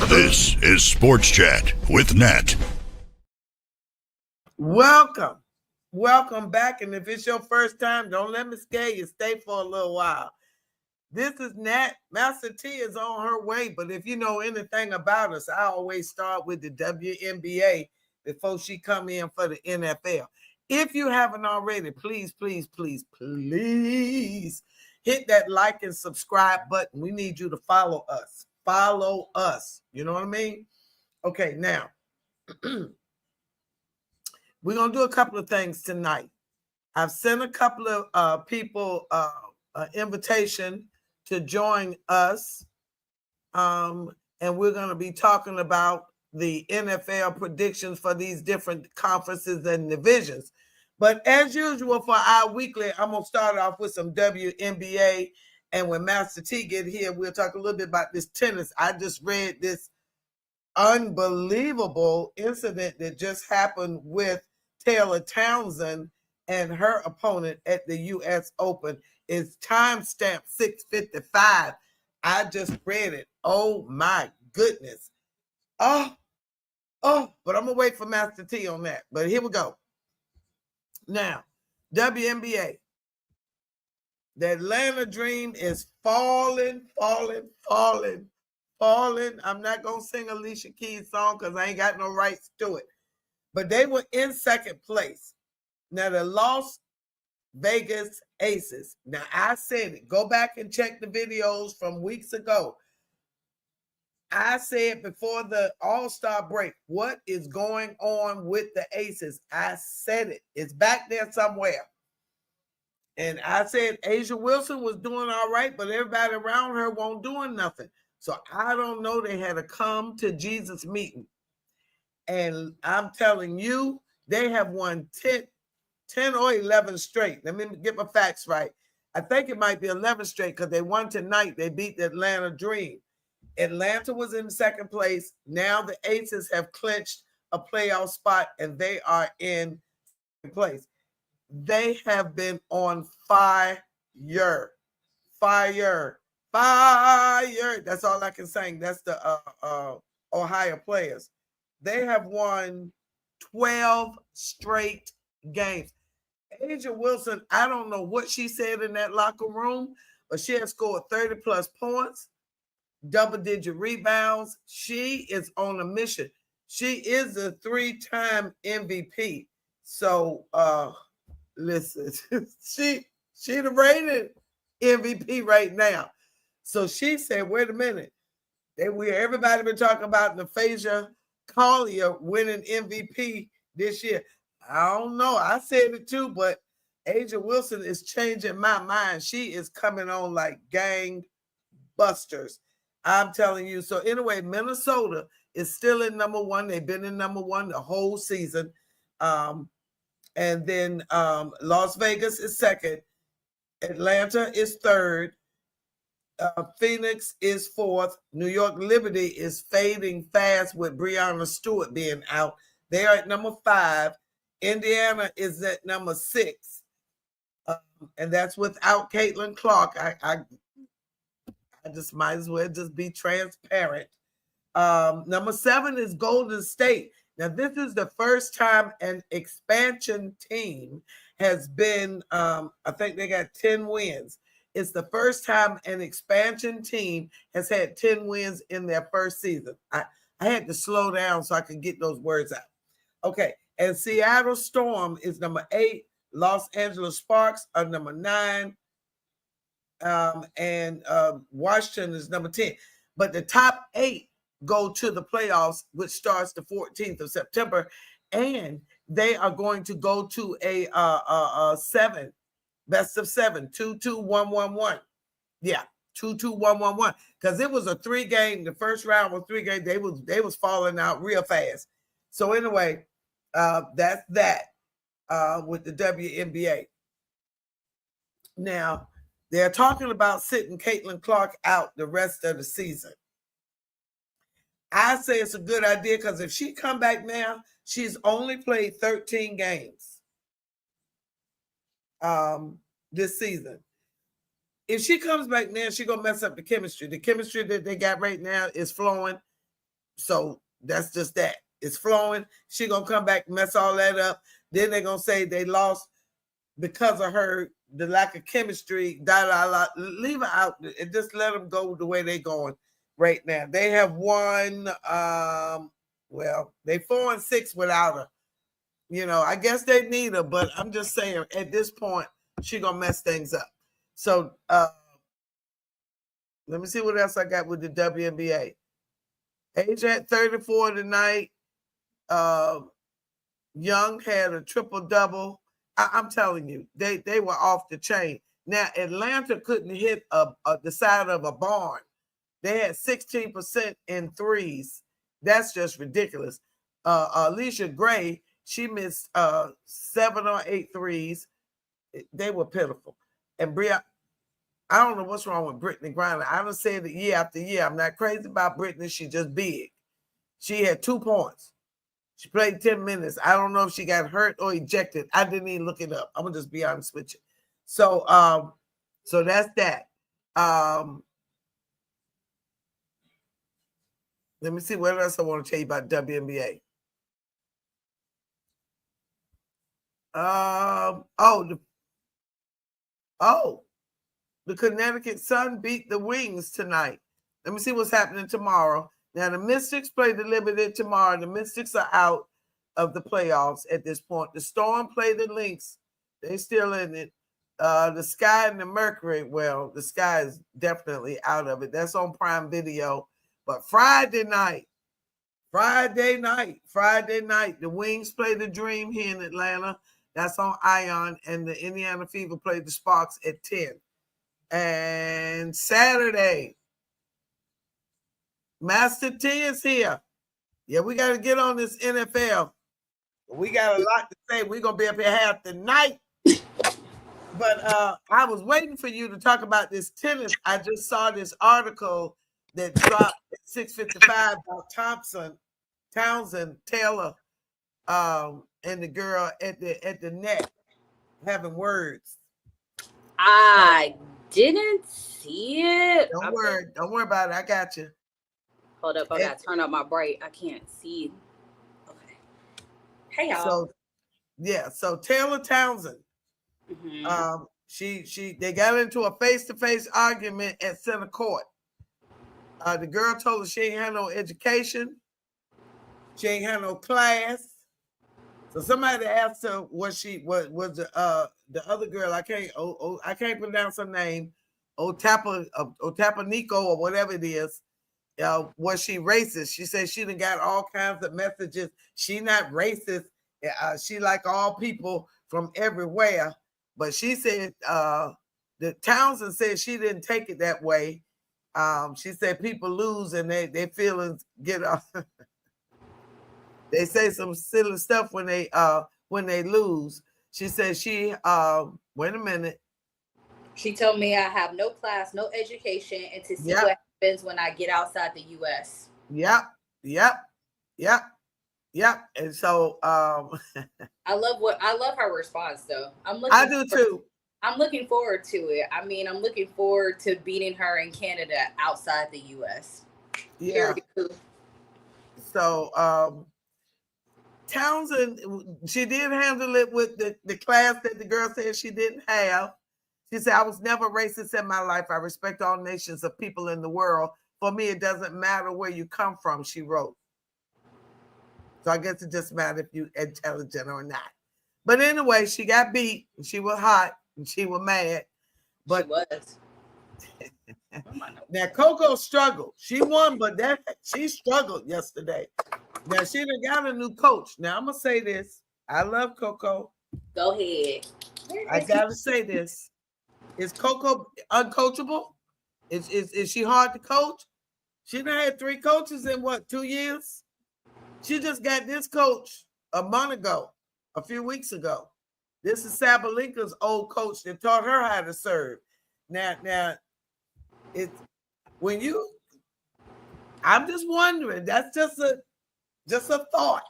This is Sports Chat with Nat. Welcome back. And if it's your first time, don't let me scare you. Stay for a little while. This is Nat. Master T is on her way. But if you know anything about us, I always start with the WNBA before she come in for the NFL. If you haven't already, please hit that like and subscribe button. We need you to follow us. Follow us. You know what I mean? Okay, now we're going to do a couple of things tonight. I've sent a couple of people an invitation to join us. And we're going to be talking about the NFL predictions for these different conferences and divisions. But as usual for our weekly, I'm going to start off with some WNBA. And when Master T get here, we'll talk a little bit about this tennis. I just read this unbelievable incident that just happened with Taylor Townsend and her opponent at the U.S. Open. Is timestamp 6:55. I just read it. Oh my goodness. Oh, but I'm gonna wait for Master T on that. But here we go. Now, WNBA. The Atlanta Dream is falling. I'm not gonna sing Alicia Keys' song because I ain't got no rights to it. But they were in second place. Now the Las Vegas Aces. Now I said it. Go back and check the videos from weeks ago. I said before the All-Star break, what is going on with the Aces? I said it. It's back there somewhere. And I said Asia Wilson was doing all right, but everybody around her won't doing nothing. So I don't know. They had a come to Jesus meeting. And I'm telling you, they have won 10 or 11 straight. Let me get my facts right. I think it might be 11 straight because they won tonight. They beat the Atlanta Dream. Atlanta was in second place. Now the Aces have clinched a playoff spot, and they are in second place. They have been on fire. That's all I can say. That's the Ohio players. They have won 12 straight games. Asia Wilson, I don't know what she said in that locker room, but she has scored 30 plus points, double-digit rebounds. She is on a mission. She is a 3-time MVP. So listen, she the rated MVP right now. So she said, wait a minute. Everybody been talking about Naphasia Collier winning MVP this year. I don't know. I said it too, but Asia Wilson is changing my mind. She is coming on like gangbusters. I'm telling you. So anyway, Minnesota is still in number one. They've been in number one the whole season. And then Las Vegas is second. Atlanta is third. Phoenix is fourth. New York Liberty is fading fast with Breanna Stewart being out. They are at number 5. Indiana is at number 6. And that's without Caitlin Clark. I just might as well just be transparent. Number 7 is Golden State. Now, this is the first time an expansion team has been, I think they got 10 wins. It's the first time an expansion team has had 10 wins in their first season. I had to slow down so I could get those words out. Okay, and Seattle Storm is number 8. Los Angeles Sparks are number 9. And Washington is number 10. But the top 8 go to the playoffs, which starts the 14th of September. And they are going to go to a 7. Best of 7, 2-2-1-1-1. Yeah, 2-2-1-1-1. Because it was a 3-game. The first round was 3 games. They was falling out real fast. So anyway, that's that with the WNBA. Now they're talking about sitting Caitlin Clark out the rest of the season. I say it's a good idea because if she come back now, she's only played 13 games. This season. If she comes back now, she's gonna mess up the chemistry. The chemistry that they got right now is flowing. So that's just that. It's flowing. She gonna come back, mess all that up. Then they're gonna say they lost because of her, the lack of chemistry. Leave her out and just let them go the way they're going right now. They have won. Well, they 4-6 without her. You know, I guess they need her, but I'm just saying at this point she gonna mess things up. So let me see what else I got with the WNBA. Age at 34 tonight. Young had a triple-double. I'm telling you, they were off the chain. Now, Atlanta couldn't hit the side of a barn. They had 16% in threes. That's just ridiculous. Alicia Gray, she missed 7 or 8 threes. They were pitiful. And Bria, I don't know what's wrong with Brittany Griner. I don't say it year after year. I'm not crazy about Brittany. She's just big. She had 2 points. She played 10 minutes. I don't know if she got hurt or ejected. I didn't even look it up. I'm gonna just be honest with you. So so that's that. Let me see what else I want to tell you about WNBA. The Connecticut Sun beat the Wings tonight. Let me see what's happening tomorrow. Now, the Mystics play the Liberty tomorrow. The Mystics are out of the playoffs at this point. The Storm play the Lynx. They're still in it. The Sky and the Mercury, well, the Sky is definitely out of it. That's on Prime Video. But Friday night, the Wings play the Dream here in Atlanta. That's on Ion. And the Indiana Fever play the Sparks at 10. And Saturday, Master T is here. Yeah, we got to get on this NFL. We got a lot to say. We're going to be up here half the night. But I was waiting for you to talk about this tennis. I just saw this article that dropped at 6:55 about Townsend, Taylor, and the girl at the net having words. I didn't see it. Don't worry about it. I got you. Hold up, I gotta turn up my bright. I can't see. Okay. Hey y'all. So Taylor Townsend. They got into a face-to-face argument at center court. The girl told her she ain't had no education. She ain't had no class. So somebody asked her what was the other girl. I can't pronounce her name. Otapa Nico or whatever it is. Was she racist? She said she done got all kinds of messages. She not racist. She like all people from everywhere. But she said the Townsend said she didn't take it that way. She said people lose and their feelings get off. They say some silly stuff when they lose. She said wait a minute. She told me I have no class, no education, and to see what happens when I get outside the U.S. Yep. And so I love her response though. I do too. I'm looking forward to it. I mean, I'm looking forward to beating her in Canada outside the U.S. Yeah. So Townsend, she did handle it with the class that the girl said she didn't have. She said, I was never racist in my life. I respect all nations of people in the world. For me, it doesn't matter where you come from, she wrote. So I guess it just matters if you're intelligent or not. But anyway, she got beat. And she was hot. And she was mad. But she was. Now, Coco struggled. She won, but she struggled yesterday. Now, she done got a new coach. Now, I'm going to say this. I love Coco. Go ahead. I got to say this. Is Coco uncoachable? Is she hard to coach? She done had 3 coaches in, 2 years? She just got this coach a few weeks ago. This is Sabalenka's old coach that taught her how to serve. Now, it's when I'm just wondering, that's just a thought.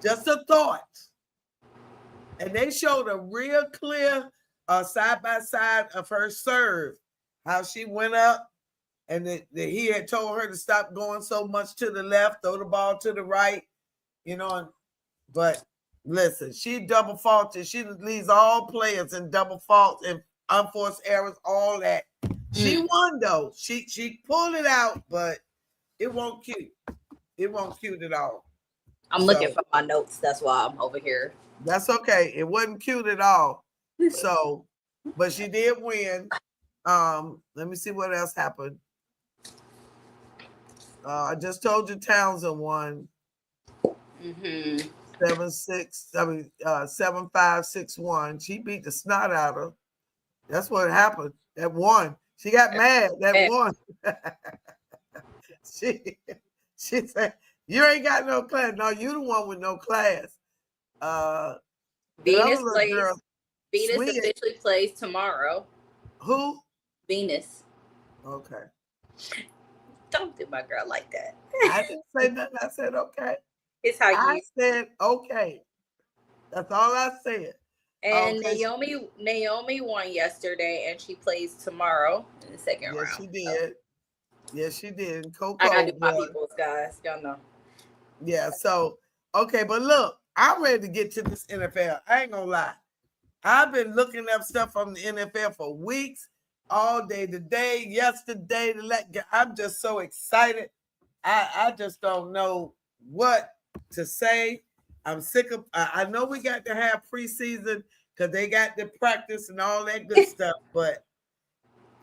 Just a thought. And they showed a real clear side by side of her serve, how she went up and that he had told her to stop going so much to the left, throw the ball to the right, but listen, she double faulted. She leads all players in double faults and unforced errors, all that. She won though. She pulled it out, but it won't cute. It won't cute at all. I'm looking for my notes. That's why I'm over here. That's okay. It wasn't cute at all. So, but she did win. Let me see what else happened. I just told you Townsend won. 7-5-6-1. She beat the snot out of her. That's what happened. That won. She got mad. That won. she said, "You ain't got no class." No, you the one with no class. Venus officially plays tomorrow. Who? Venus. Okay. Don't do my girl like that. I didn't say nothing. I said okay. It's how I said okay. That's all I said. And Naomi won yesterday, and she plays tomorrow in the second round. Yes, she did. Yes, she did. Coco I gotta do my people's, guys. Y'all know. Yeah. So okay, but look, I'm ready to get to this NFL. I ain't gonna lie. I've been looking up stuff from the NFL for weeks, all day today, yesterday. I'm just so excited. I just don't know what to say. I'm sick of. I know we got to have preseason because they got the practice and all that good stuff, but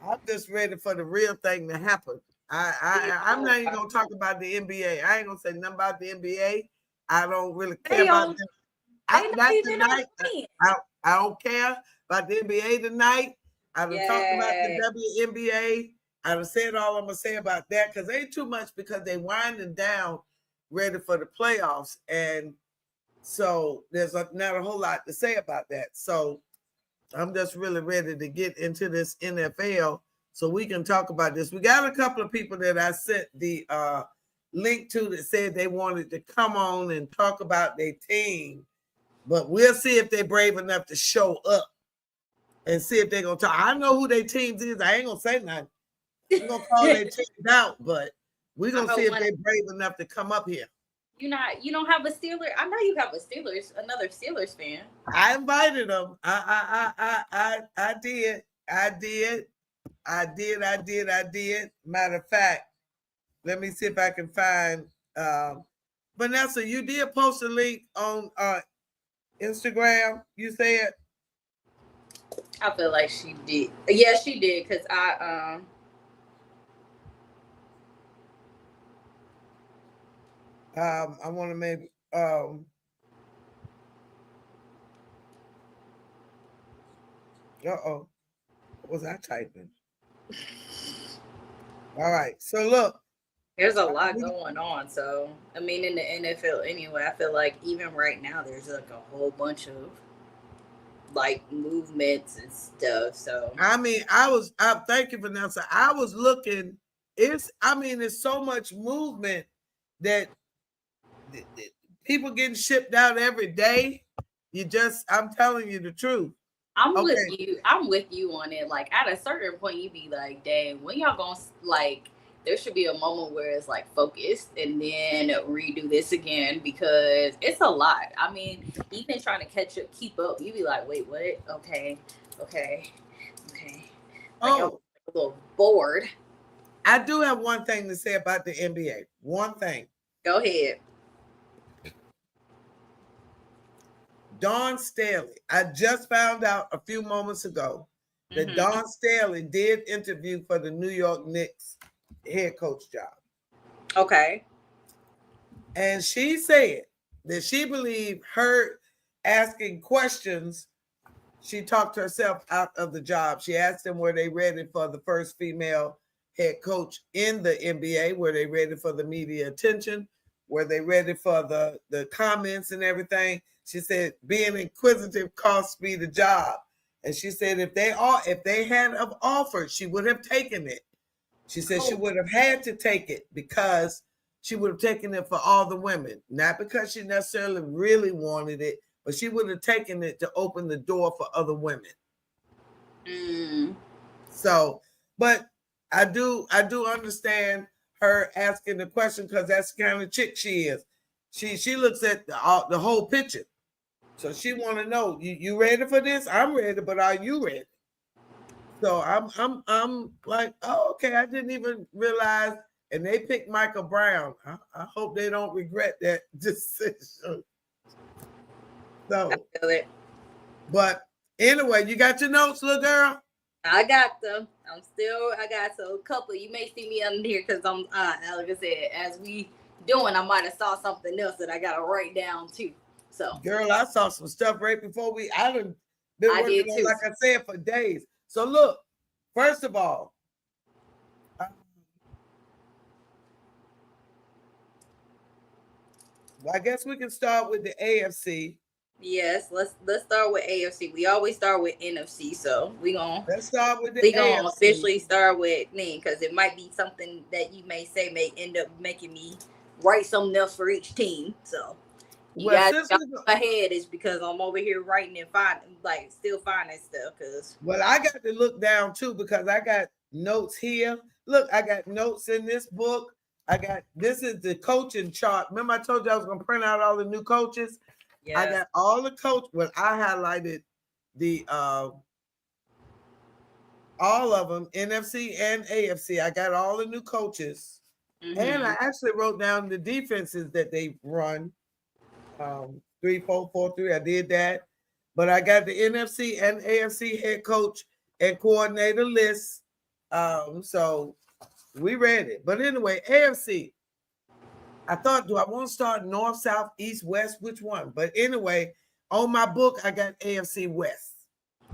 I'm just ready for the real thing to happen. I'm not even gonna talk about the NBA. I ain't gonna say nothing about the NBA. I don't really care about them. I don't care about the NBA tonight. I done talked about the WNBA. I done said all I'm gonna say about that because ain't too much because they winding down, ready for the playoffs, and so there's not a whole lot to say about that. So I'm just really ready to get into this NFL so we can talk about this. We got a couple of people that I sent the link to that said they wanted to come on and talk about their team, but we'll see if they're brave enough to show up and see if they're going to talk. I know who their teams is. I ain't going to say nothing. I'm going to call their teams out, but we're going to see if they're brave enough to come up here. You don't have a Steelers. I know you have another Steelers fan. I invited them. I did. Matter of fact, let me see if I can find Vanessa, you did post a link on Instagram, you said? I feel like she did. Yeah, she did, because I want to maybe what was I typing? All right, so look, there's a lot going on. So I mean, in the NFL anyway, I feel like even right now there's like a whole bunch of like movements and stuff. So I mean, thank you, Vanessa. I was looking. It's so much movement that people getting shipped out every day. I'm telling you the truth. I'm with you. I'm with you on it. Like at a certain point, you be like, "Dang, when y'all gonna like?" There should be a moment where it's like focused and then redo this again because it's a lot. I mean, even trying to keep up, you be like, "Wait, what? Okay." Like, I'm a little bored. I do have one thing to say about the NBA. One thing. Go ahead. Dawn Staley. I just found out a few moments ago that Dawn Staley did interview for the New York Knicks head coach job. Okay. And she said that she believed her asking questions, she talked herself out of the job. She asked them, were they ready for the first female head coach in the NBA? Were they ready for the media attention? Were they ready for the comments and everything? She said, being inquisitive cost me the job. And she said, if they had offered, she would have taken it. She said she would have had to take it because she would have taken it for all the women, not because she necessarily really wanted it, but she would have taken it to open the door for other women. So, but I do understand her asking the question because that's the kind of chick she is. She looks at the whole picture. So she want to know, you ready for this? I'm ready, but are you ready? So I'm like, oh, okay. I didn't even realize. And they picked Michael Brown. I hope they don't regret that decision. So, I feel it. but anyway, you got your notes, little girl? I got them. I got a couple. You may see me under here because I'm, like I said, as we doing, I might have saw something else that I got to write down too. So, girl, I saw some stuff right before I done been I working did on, too. like I said, for days. So look, first of all, I guess we can start with the AFC. Yes, let's start with AFC. We always start with NFC, so let's start with the AFC. Officially start with me because it might be something that you may say may end up making me write something else for each team. So you guys ahead is because I'm over here writing and still finding stuff. I got to look down too because I got notes here. Look, I got notes in this book. This is the coaching chart. Remember I told you I was going to print out all the new coaches? Yes. I got all the coach. Well, I highlighted the all of them, NFC and AFC. I got all the new coaches. Mm-hmm. And I actually wrote down the defenses that they run. 3-4-4-3. I did that. But I got the NFC and AFC head coach and coordinator lists. So we read it. But anyway, AFC. I thought, do I want to start north, south, east, west? Which one? But anyway, on my book, I got AFC West.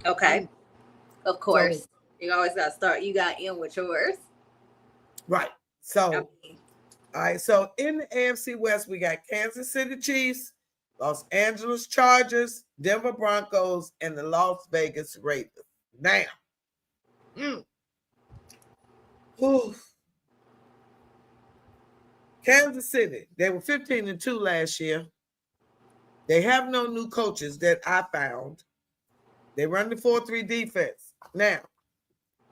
Okay. Of course. So, you always got to start. You got in with yours. Right. So, all right. So in the AFC West, we got Kansas City Chiefs, Los Angeles Chargers, Denver Broncos, and the Las Vegas Raiders. Now, Kansas City, they were 15-2 last year. They have no new coaches that I found. They run the 4-3 defense. Now,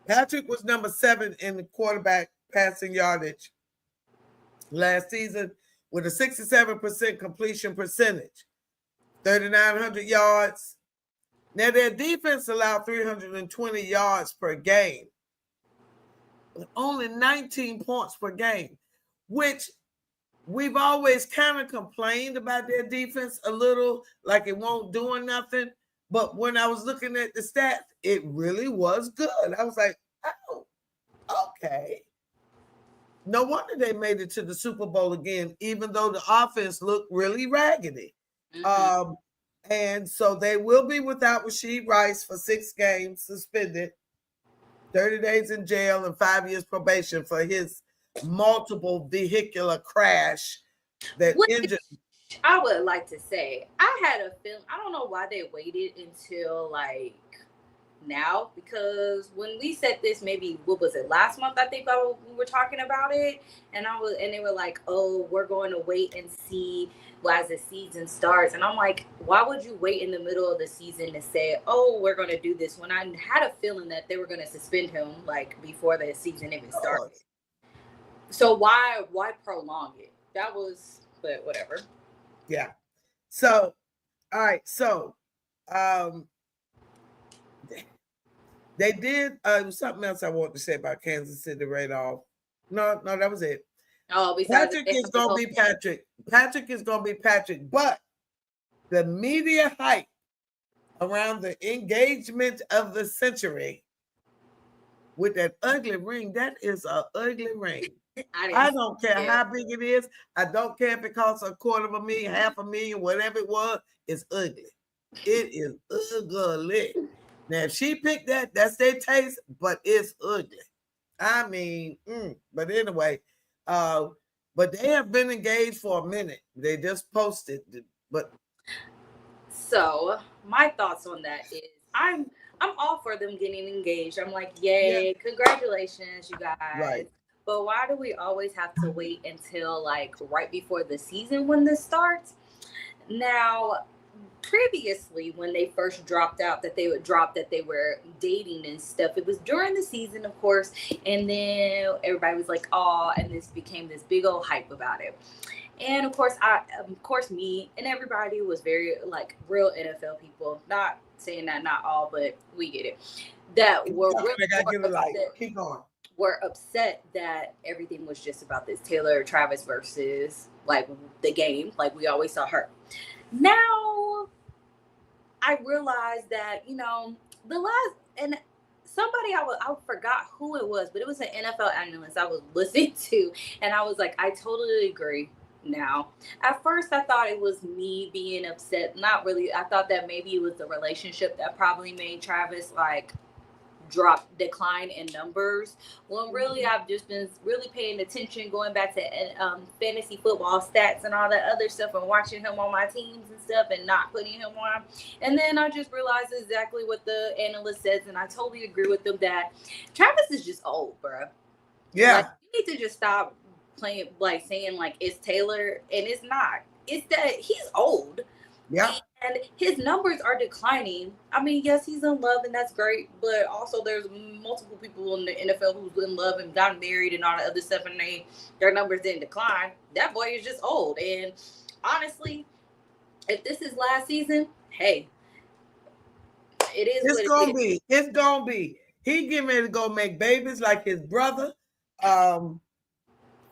Patrick was number 7 in the quarterback passing yardage last season with a 67% completion percentage, 3,900 yards. Now, their defense allowed 320 yards per game, but only 19 points per game, which we've always kind of complained about their defense a little, like it won't do nothing. But when I was looking at the stats, it really was good. I was like, oh, okay. No wonder they made it to the Super Bowl again, even though the offense looked really raggedy. Mm-hmm. And so they will be without Rashee Rice for 6 games, suspended, 30 days in jail, and 5 years probation for his multiple vehicular crash that injured. I would like to say, I had a feeling, I don't know why they waited until like now, because when we said this, maybe what was it, last month, I think we were talking about it, and they were like, oh, we're going to wait and see as the season starts. And I'm like, why would you wait in the middle of the season to say, oh, we're going to do this, when I had a feeling that they were going to suspend him like before the season even started? So why prolong it? That was, but whatever. Yeah. So, all right. So, they did something else I wanted to say about Kansas City right off. No, that was it. Oh, Patrick is going to be Patrick. Patrick is going to be Patrick. But the media hype around the engagement of the century with that ugly ring, that is an ugly ring. I don't care how big it is. I don't care if it costs $250,000, $500,000, whatever it was. It's ugly. It is ugly. Now, if she picked that, that's their taste, but it's ugly. I mean, but anyway, but they have been engaged for a minute. They just posted, but. So my thoughts on that is, I'm all for them getting engaged. I'm like, yay, congratulations, you guys. Right. But why do we always have to wait until like right before the season when this starts? Now, previously when they first dropped out that they would drop that they were dating and stuff, it was during the season, of course, and then everybody was like, oh, and this became this big old hype about it. And of course me and everybody was very like real NFL people, not saying that not all, but we get it, that were keep going. were upset that everything was just about this Taylor Travis versus like the game, like we always saw her. Now I realized that, the last, and somebody I forgot who it was, but it was an NFL analyst I was listening to, and I was like, I totally agree. Now, at first, I thought it was me being upset. Not really. I thought that maybe it was the relationship that probably made Travis like decline in numbers, when really I've just been really paying attention, going back to fantasy football stats and all that other stuff, and watching him on my teams and stuff and not putting him on. And then I just realized exactly what the analyst says, and I totally agree with them that Travis is just old, bro. Yeah, like, you need to just stop playing like saying like it's Taylor, and it's not. It's that he's old. Yeah. And his numbers are declining. I mean, yes, he's in love, and that's great. But also, there's multiple people in the NFL who's in love and got married and all that other stuff, and their numbers didn't decline. That boy is just old. And honestly, if this is last season, hey, it is. It's gonna be. It's gonna be. He getting ready to go make babies like his brother.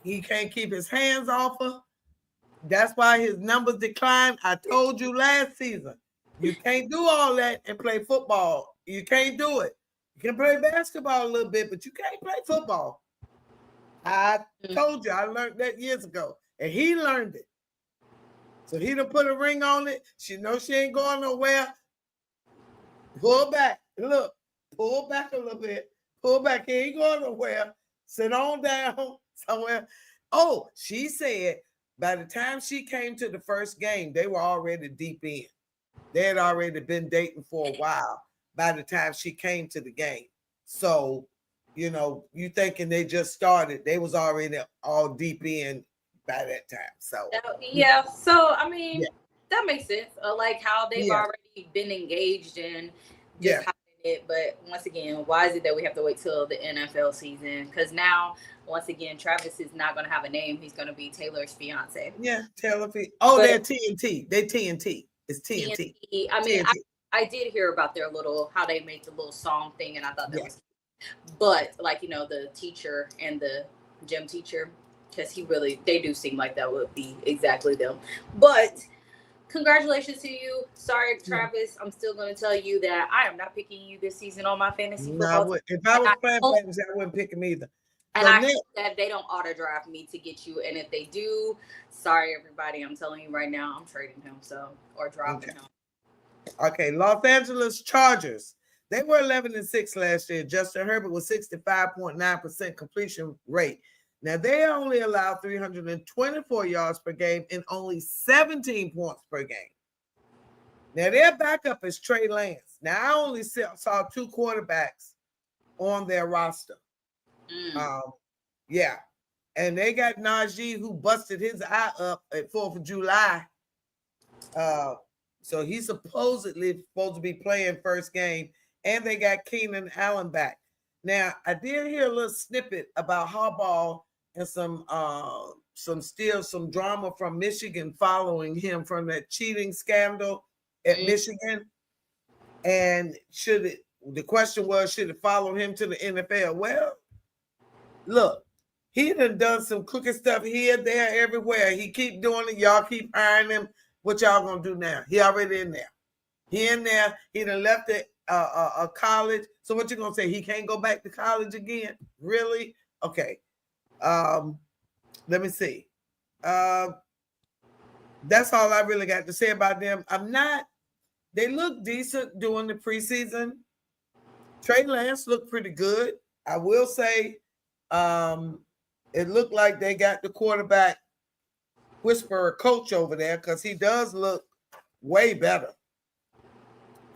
He can't keep his hands off her. That's why his numbers decline. I told you last season, you can't do all that and play football. You can't do it. You can play basketball a little bit, but you can't play football. I told you, I learned that years ago, and he learned it. So he done put a ring on it. She knows she ain't going nowhere. Pull back. Look, pull back a little bit. Pull back. He ain't going nowhere. Sit on down somewhere. Oh, she said, by the time she came to the first game, they were already deep in. They had already been dating for a while by the time she came to the game. So, you thinking they just started. They was already all deep in by that time. So, yeah. So, I mean, that makes sense. Like how they've already been engaged in just having it. But once again, why is it that we have to wait till the NFL season? Because now, once again, Travis is not going to have a name. He's going to be Taylor's fiance. Yeah, Taylor. Oh, they're TNT. They TNT. It's TNT. I mean, TNT. I did hear about their how they made the little song thing, and I thought that was cute. But like, the teacher and the gym teacher, because they do seem like that would be exactly them. But congratulations to you. Sorry, Travis. I'm still going to tell you that I am not picking you this season on my fantasy football. If I was playing fantasy, I wouldn't pick him either. And I hope that they don't auto draft me to get you. And if they do, sorry, everybody. I'm telling you right now, I'm trading him. Or dropping him. Okay, Los Angeles Chargers. They were 11-6 last year. Justin Herbert was 65.9% completion rate. Now, they only allowed 324 yards per game and only 17 points per game. Now, their backup is Trey Lance. Now, I only saw two quarterbacks on their roster. And they got Najee, who busted his eye up at 4th of July. So he's supposedly supposed to be playing first game, and they got Keenan Allen back. Now, I did hear a little snippet about Harbaugh and some drama from Michigan following him from that cheating scandal at Michigan. And the question was, should it follow him to the NFL? Well, look, he done some crooked stuff here, there, everywhere. He keep doing it. Y'all keep hiring him. What y'all gonna do now? He already in there. He in there. He done left a college. So what you gonna say? He can't go back to college again? Really? Okay. Let me see. That's all I really got to say about them. They look decent during the preseason. Trey Lance looked pretty good. I will say, it looked like they got the quarterback whisperer coach over there, because he does look way better.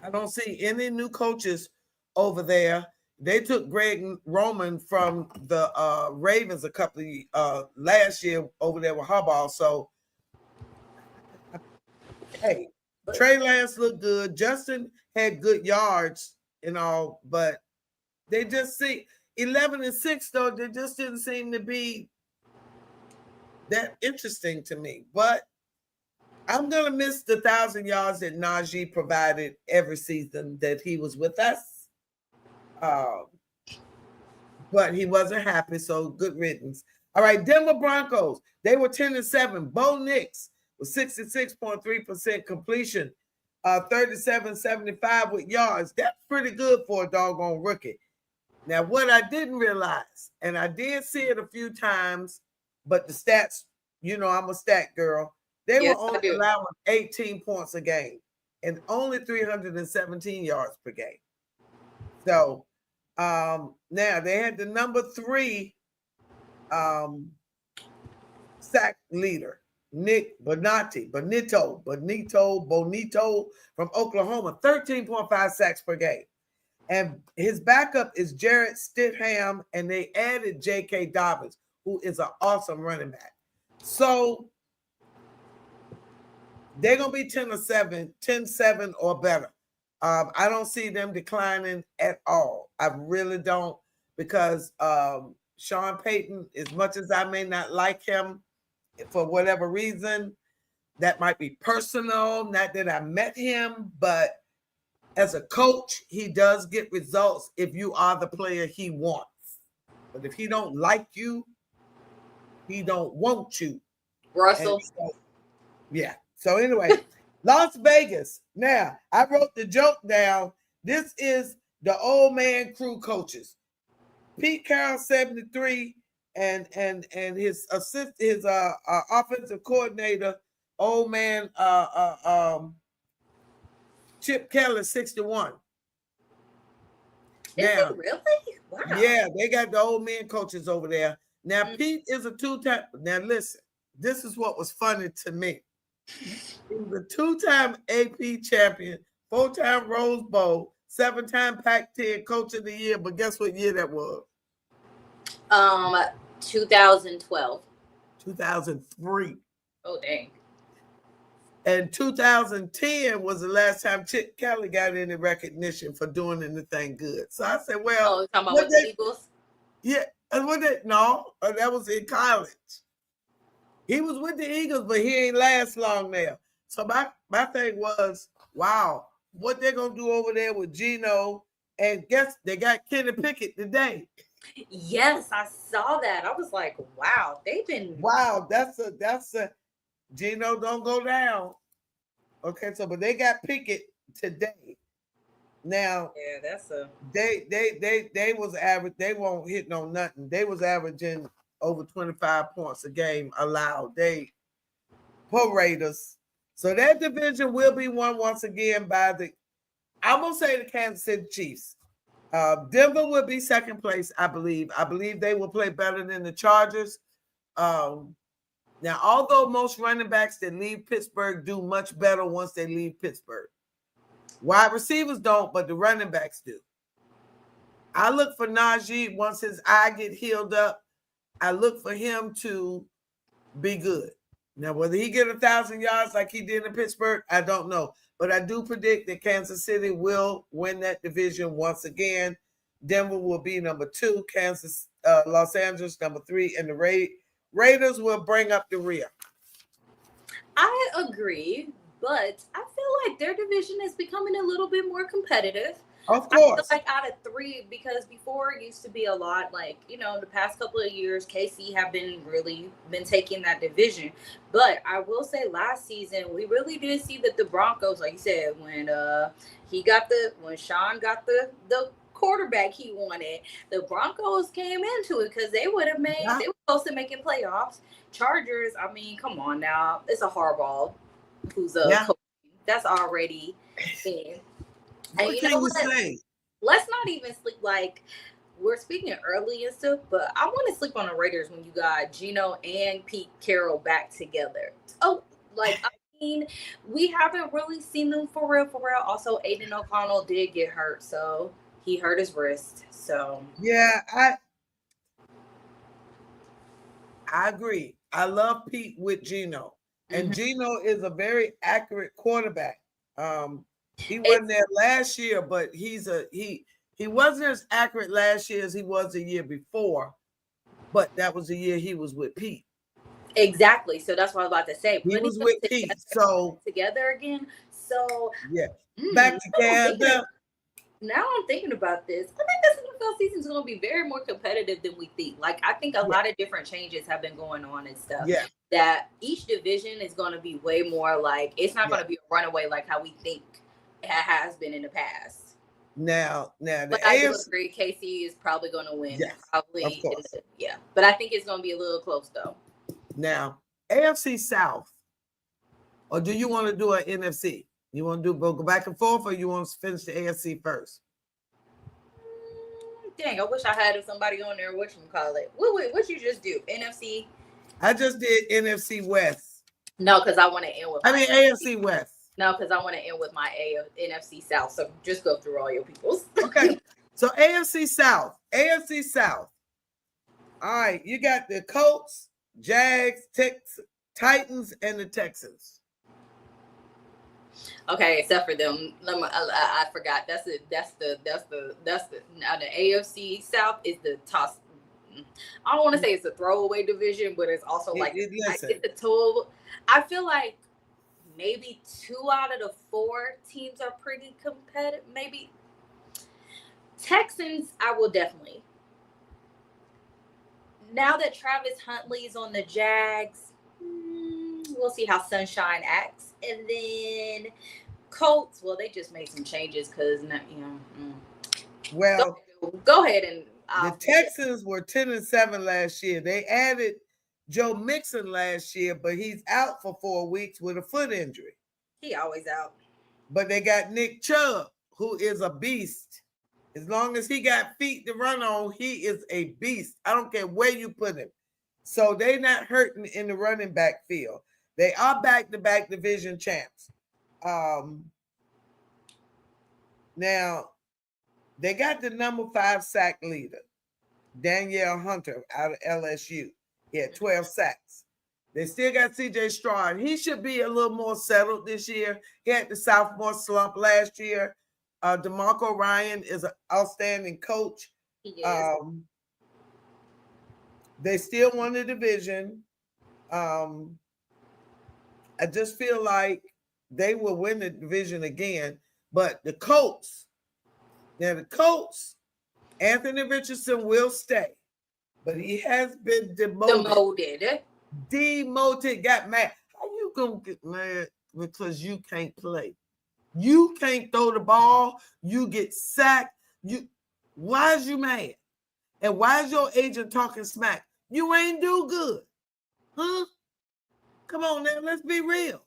I don't see any new coaches over there. They took Greg Roman from the Ravens a couple of last year over there with Harbaugh. So, hey, Trey Lance looked good. Justin had good yards and all, but they just see 11-6 though. They just didn't seem to be that interesting to me. But I'm gonna miss the 1,000 yards that Najee provided every season that he was with us. But he wasn't happy, so good riddance. All right, Denver Broncos. They were 10-7. Bo Nix was 66.3% completion, 37-75 with yards. That's pretty good for a doggone rookie. Now, what I didn't realize, and I did see it a few times, but the stats, I'm a stat girl. They were only allowing 18 points a game and only 317 yards per game. So now they had the number 3 sack leader, Nick Bonito from Oklahoma, 13.5 sacks per game. And his backup is Jarrett Stidham, and they added J.K. Dobbins, who is an awesome running back. So they're going to be 10-7 or better. I don't see them declining at all. I really don't, because Sean Payton, as much as I may not like him for whatever reason, that might be personal, not that I met him, but as a coach, he does get results if you are the player he wants. But if he don't like you, he don't want you. Russell. Yeah. So anyway, Las Vegas. Now, I wrote the joke down. This is the old man crew coaches. Pete Carroll, 73, and his offensive coordinator, old man Chip Kelly, 61. Is he really? Wow. Yeah, they got the old men coaches over there. Now, Pete is a 2-time. Now, listen, this is what was funny to me. He was a 2-time AP champion, 4-time Rose Bowl, 7-time Pac-10 Coach of the Year. But guess what year that was? 2012. 2003. Oh, dang. And 2010 was the last time Chip Kelly got any recognition for doing anything good. So I said, well. Oh, talking about with the Eagles? Yeah. No, that was in college. He was with the Eagles, but he ain't last long there. So my thing was, wow, what they're going to do over there with Geno. And guess they got Kenny Pickett today. Yes, I saw that. I was like, wow, they've been. Wow, that's a Geno don't go down. Okay, so but they got Pickett today. Now, yeah, that's a they was average. They won't hit no nothing. They was averaging over 25 points a game allowed. They poor Raiders. So that division will be won once again by I'm gonna say the Kansas City Chiefs. Denver will be second place, I believe. I believe they will play better than the Chargers. Now, although most running backs that leave Pittsburgh do much better once they leave Pittsburgh. Wide receivers don't, but the running backs do. I look for Najee once his eye get healed up. I look for him to be good. Now, whether he get 1,000 yards like he did in Pittsburgh, I don't know. But I do predict that Kansas City will win that division once again. Denver will be number 2. Los Angeles number 3, and the Raiders will bring up the rear. I agree, but I feel like their division is becoming a little bit more competitive. Of course. I feel like out of 3, because before it used to be a lot, like, the past couple of years, KC have been taking that division. But I will say last season, we really did see that the Broncos, like you said, when Sean got the quarterback he wanted, the Broncos came into it because they were supposed to make it playoffs. Chargers, I mean, come on now. It's a Harbaugh who's a coach. That's already been. And what can you say? Let's not even sleep, like, we're speaking early and stuff, but I want to sleep on the Raiders when you got Geno and Pete Carroll back together. Oh, like, I mean, we haven't really seen them for real. Also, Aiden O'Connell did get hurt, so he hurt his wrist. So yeah, I agree. I love Pete with Geno, and Geno is a very accurate quarterback. He wasn't there last year, but he wasn't as accurate last year as he was the year before. But that was the year he was with Pete. Exactly. So that's what I was about to say. He was with Pete. So together again. So yeah, back together. Now I'm thinking about this. I think this NFL season is going to be very more competitive than we think. Like, I think a lot of different changes have been going on and stuff. Yeah. That each division is going to be way more like, it's not going to be a runaway like how we think it has been in the past. Now but I do agree, KC is probably going to win. Yes, probably. Of course. But I think it's going to be a little close though. Now, AFC South, or do you want to do an NFC? You want to go back and forth, or you want to finish the AFC first? Dang, I wish I had somebody on there. Whatchamacallit? What you just do? NFC? I just did NFC West. No, because I want to end with AFC West. No, because I want to end with my NFC South. So just go through all your peoples. Okay. So AFC South. All right, you got the Colts, Jags, Titans, and the Texans. Okay, except for them, I forgot. That's the now the AFC South is the toss. I don't want to say it's a throwaway division, but it's also like it's the tool. I feel like maybe 2 out of the 4 teams are pretty competitive. Maybe Texans, I will definitely. Now that Travis Huntley's on the Jags, we'll see how Sunshine acts. And then Colts, well, they just made some changes because, Well, go ahead and the Texans were 10-7 last year. They added Joe Mixon last year, but he's out for 4 weeks with a foot injury. He always out. But they got Nick Chubb, who is a beast. As long as he got feet to run on, he is a beast. I don't care where you put him. So they're not hurting in the running back field. They are back-to-back division champs. Now, they got the number 5 sack leader, Danielle Hunter, out of LSU. He had 12 sacks. They still got C.J. Stroud. He should be a little more settled this year. He had the sophomore slump last year. DeMarco Ryan is an outstanding coach. They still won the division. I just feel like they will win the division again. But the Colts, Anthony Richardson will stay, but he has been demoted. Got mad. How you gonna get mad because you can't play? You can't throw the ball. You get sacked. Why is you mad? And why is your agent talking smack? You ain't do good, huh? Come on now, let's be real.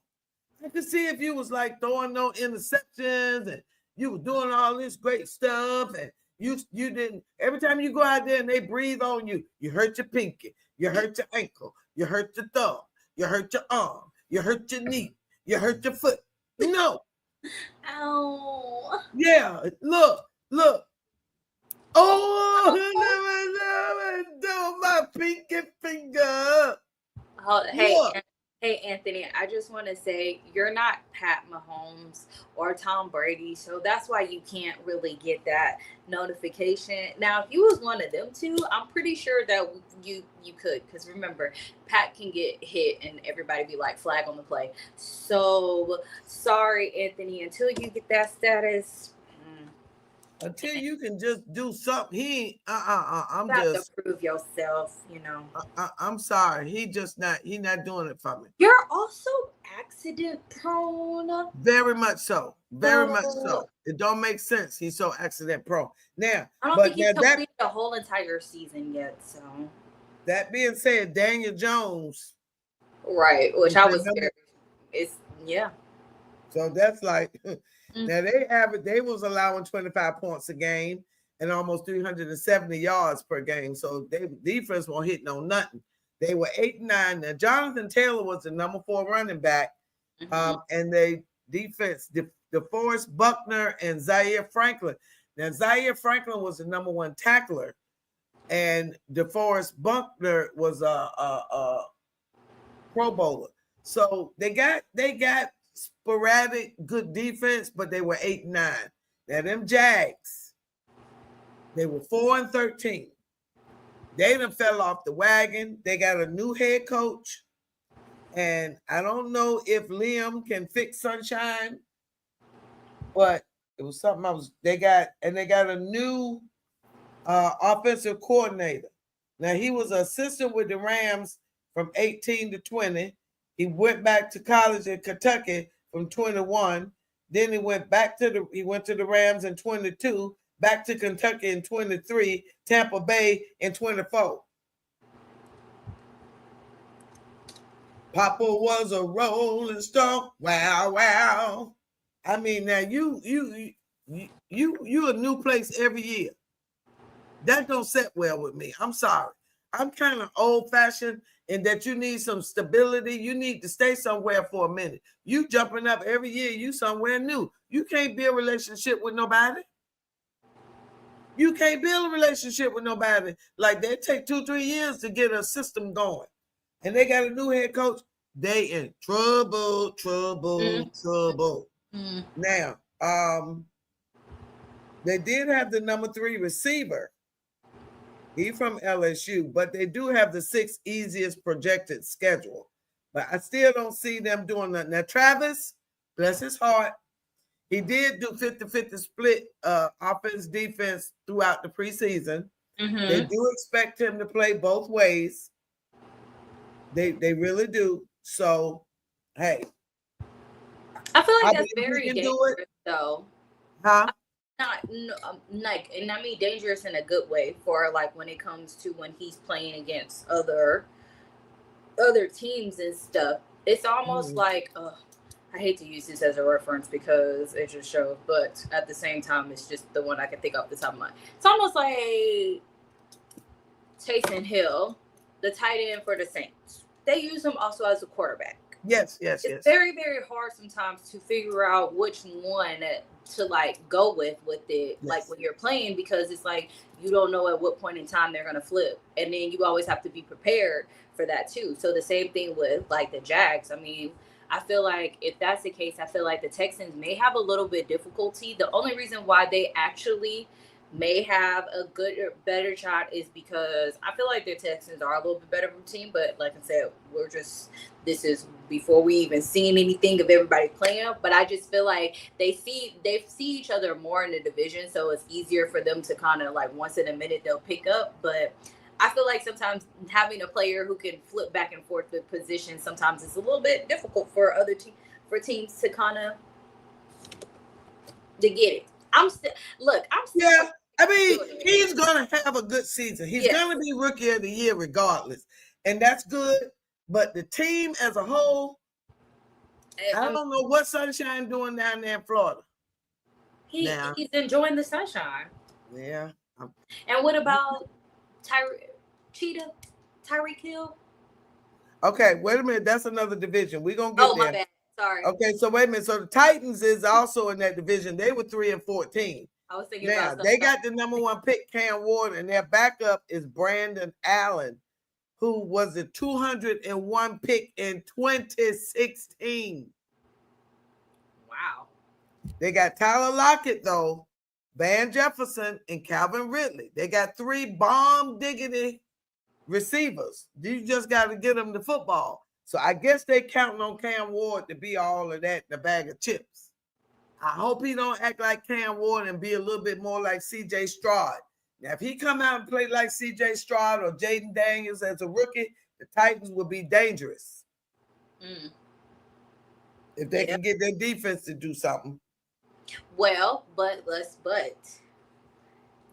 I could see if you was like throwing no interceptions and you were doing all this great stuff and you didn't. Every time you go out there and they breathe on you, you hurt your pinky, you hurt your ankle, you hurt your thumb, you hurt your arm, you hurt your knee, you hurt your foot. No. Ow. Yeah, look. Oh, my pinky finger. Hey, Anthony, I just want to say you're not Pat Mahomes or Tom Brady, so that's why you can't really get that notification. Now, if you was one of them two, I'm pretty sure that you could, because remember, Pat can get hit and everybody be like, flag on the play. So, sorry, Anthony, until you get that status. Until you can just do something, I'm you have just to prove yourself, I'm sorry, he's not doing it for me. You're also accident prone. Very much so. Much so. It don't make sense. He's so accident prone. Now, I don't think he's completed the whole entire season yet. So that being said, Daniel Jones, right, which I was scared. So that's like. Now they was allowing 25 points a game and almost 370 yards per game. So they defense won't hit no nothing. They were 8-9. Now Jonathan Taylor was the number 4 running back. And they defense, DeForest Buckner and Zaire Franklin. Now Zaire Franklin was the number 1 tackler, and DeForest Buckner was a Pro Bowler. So they got sporadic good defense, but they were 8-9. Now them Jags, they were 4-13. They done fell off the wagon. They got a new head coach, and I don't know if Liam can fix Sunshine, but it was something they got a new offensive coordinator. Now he was an assistant with the Rams from 18 to 20. He went back to college in Kentucky from 21. Then he went to the Rams in 22, back to Kentucky in 23, Tampa Bay in 24. Papa was a rolling stone. Wow, wow. I mean, now you a new place every year. That don't set well with me. I'm sorry. I'm kind of old-fashioned in that you need some stability. You need to stay somewhere for a minute. You jumping up every year, you somewhere new. You can't build a relationship with nobody. You can't build a relationship with nobody. Like, they take 2-3 years to get a system going. And they got a new head coach. They in trouble. Now, they did have the number 3 receiver. He from LSU, but they do have the 6th easiest projected schedule. But I still don't see them doing that. Now, Travis, bless his heart, he did do 50-50 split offense, defense throughout the preseason. Mm-hmm. They do expect him to play both ways. They really do. So, hey. I feel like that's very dangerous, though. Huh? And I mean dangerous in a good way for like when it comes to when he's playing against other teams and stuff. It's almost like I hate to use this as a reference because it just shows, but at the same time it's just the one I can think off the top of my mind. It's almost like Taysom Hill, the tight end for the Saints. They use him also as a quarterback. Yes. It's very, very hard sometimes to figure out which one to like go with it, like when you're playing, because it's like you don't know at what point in time they're gonna flip, and then you always have to be prepared for that too. So the same thing with like the Jags. I mean, I feel like if that's the case, I feel like the Texans may have a little bit difficulty. The only reason why they actually may have a good or better shot is because I feel like the Texans are a little bit better of a team, but like I said, this is before we even seen anything of everybody playing. But I just feel like they see each other more in the division, so it's easier for them to kind of like once in a minute they'll pick up. But I feel like sometimes having a player who can flip back and forth the position sometimes it's a little bit difficult for teams to kind of to get it. I'm still. Yeah. I mean, he's going to have a good season. He's going to be Rookie of the Year regardless. And that's good. But the team as a whole, I don't know what Sunshine doing down there in Florida. He's enjoying the sunshine. Yeah. And what about Tyreek Hill? Okay, wait a minute. That's another division. We're going to get there. My bad. Sorry. Okay, so wait a minute. So the Titans is also in that division. They were 3-14. I was thinking now, about they got the number 1 pick, Cam Ward, and their backup is Brandon Allen, who was the 201 pick in 2016. Wow. They got Tyler Lockett, though, Van Jefferson, and Calvin Ridley. They got 3 bomb-diggity receivers. You just got to get them the football. So I guess they counting on Cam Ward to be all of that in a bag of chips. I hope he don't act like Cam Ward and be a little bit more like C.J. Stroud. Now, if he come out and play like C.J. Stroud or Jaden Daniels as a rookie, the Titans will be dangerous. If they can get their defense to do something. Well, but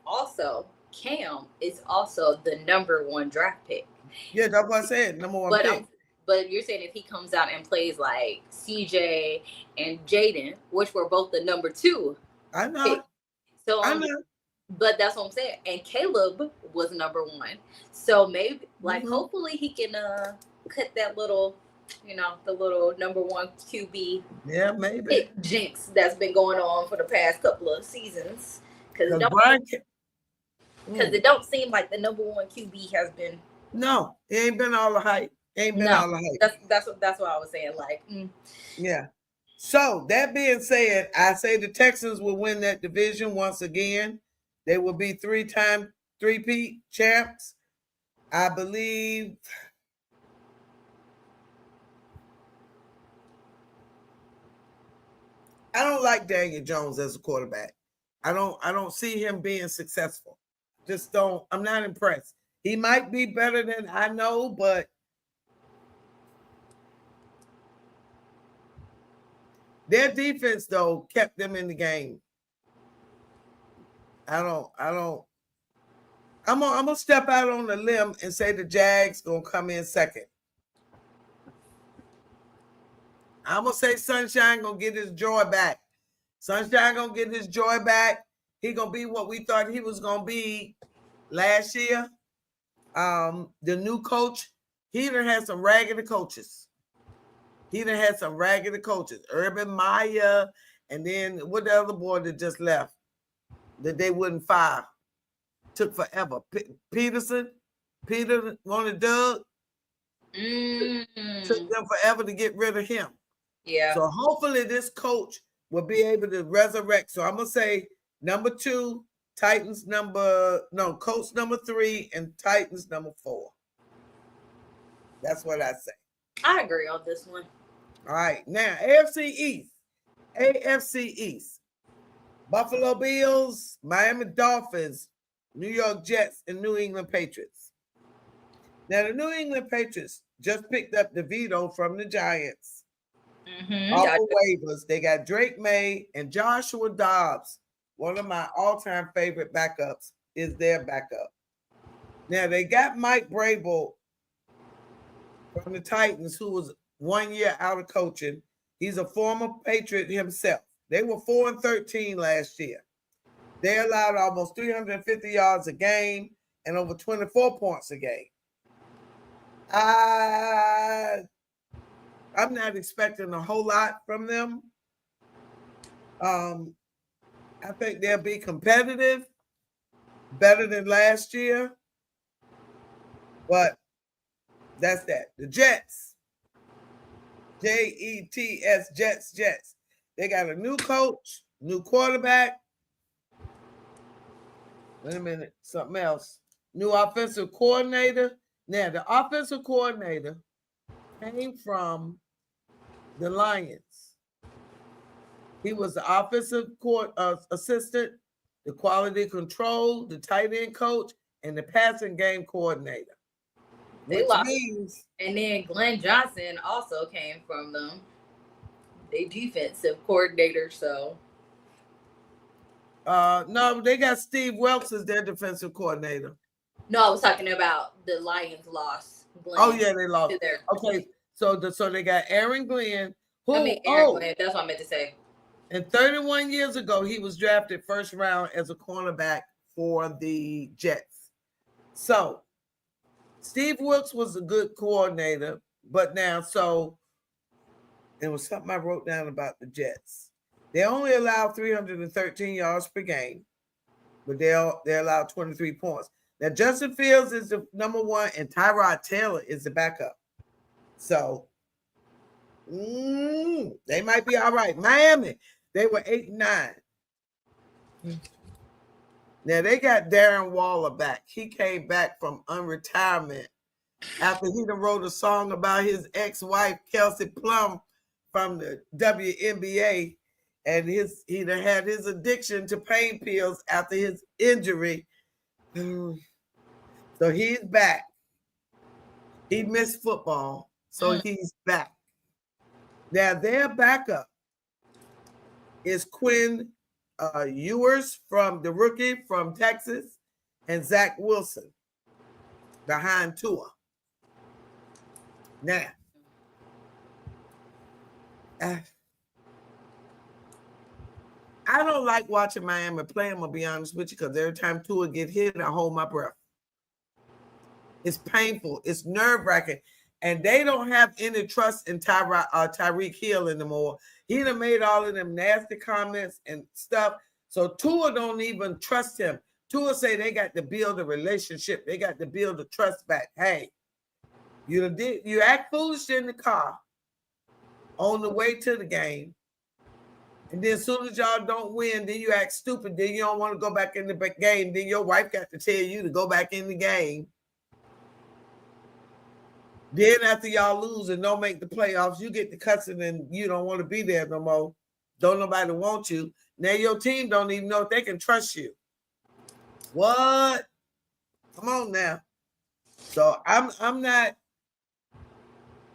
also Cam is also the number 1 draft pick. Yeah, that's what I said. Number 1 pick. But you're saying if he comes out and plays like CJ and Jaden, which were both the number 2. I know. Pick. So I know. But that's what I'm saying. And Caleb was number 1. So maybe hopefully he can cut that little, the little number 1 QB. Yeah, maybe. Pick jinx that's been going on for the past couple of seasons. Because it don't seem like the number 1 QB has been. No, it ain't been all the hype. That's what I was saying. Like, yeah. So that being said, I say the Texans will win that division once again. They will be three-time three-peat champs. I believe. I don't like Daniel Jones as a quarterback. I don't see him being successful. Just don't. I'm not impressed. He might be better than I know, but their defense though kept them in the game. I'm gonna step out on the limb and say the Jags gonna come in second. I'm gonna say Sunshine gonna get his joy back. Sunshine gonna get his joy back. He gonna be what we thought he was gonna be last year. The new coach, he done had some raggedy coaches. Urban Meyer, and then what the other boy that just left that they wouldn't fire. Took forever. Peter wanted Doug. Took them forever to get rid of him. Yeah. So hopefully this coach will be able to resurrect. So I'm gonna say number 2, Colts number 3, and Titans number 4. That's what I say. I agree on this one. All right, now AFC East. Buffalo Bills, Miami Dolphins, New York Jets, and New England Patriots. Now the New England Patriots just picked up DeVito from the Giants. Off of waivers. They got Drake May and Joshua Dobbs. One of my all-time favorite backups is their backup. Now they got Mike Vrabel from the Titans, who was 1 year out of coaching. He's a former Patriot himself. They were 4-13 last year. They allowed almost 350 yards a game and over 24 points a game. I'm not expecting a whole lot from them. I think they'll be competitive, better than last year. But that's that. The Jets. Jets, Jets. They got a new coach, new quarterback. Wait a minute, something else. New offensive coordinator. Now, the offensive coordinator came from the Lions. He was the offensive assistant, the quality control, the tight end coach, and the passing game coordinator. They lost. And then Glenn Johnson also came from them. They defensive coordinator, so. No, they got Steve Wilkes as their defensive coordinator. No, I was talking about the Lions lost. Glenn they lost. Okay, so they got Aaron Glenn. Glenn, that's what I meant to say. And 31 years ago, he was drafted first round as a cornerback for the Jets. So Steve Wilkes was a good coordinator, but now, there was something I wrote down about the Jets. They only allow 313 yards per game, but they allow 23 points. Now, Justin Fields is the number 1, and Tyrod Taylor is the backup. So, they might be all right. Miami, they were 8-9. Now, they got Darren Waller back. He came back from unretirement after he wrote a song about his ex-wife, Kelsey Plum, from the WNBA. And he had his addiction to pain pills after his injury. So he's back. He missed football, so he's back. Now their backup is Quinn Ewers from the rookie from Texas, and Zach Wilson behind Tua. Now, I don't like watching Miami play, I'm going to be honest with you, because every time Tua get hit, I hold my breath. It's painful. It's nerve-wracking. And they don't have any trust in Tyreek Hill anymore. He done made all of them nasty comments and stuff. So Tua don't even trust him. Tua say they got to build a relationship. They got to build a trust back. Hey, you act foolish in the car on the way to the game. And then as soon as y'all don't win, then you act stupid. Then you don't want to go back in the game. Then your wife got to tell you to go back in the game. Then after y'all lose and don't make the playoffs, you get the cussing and you don't want to be there no more. Don't nobody want you. Now your team don't even know if they can trust you. What? Come on now. So I'm not.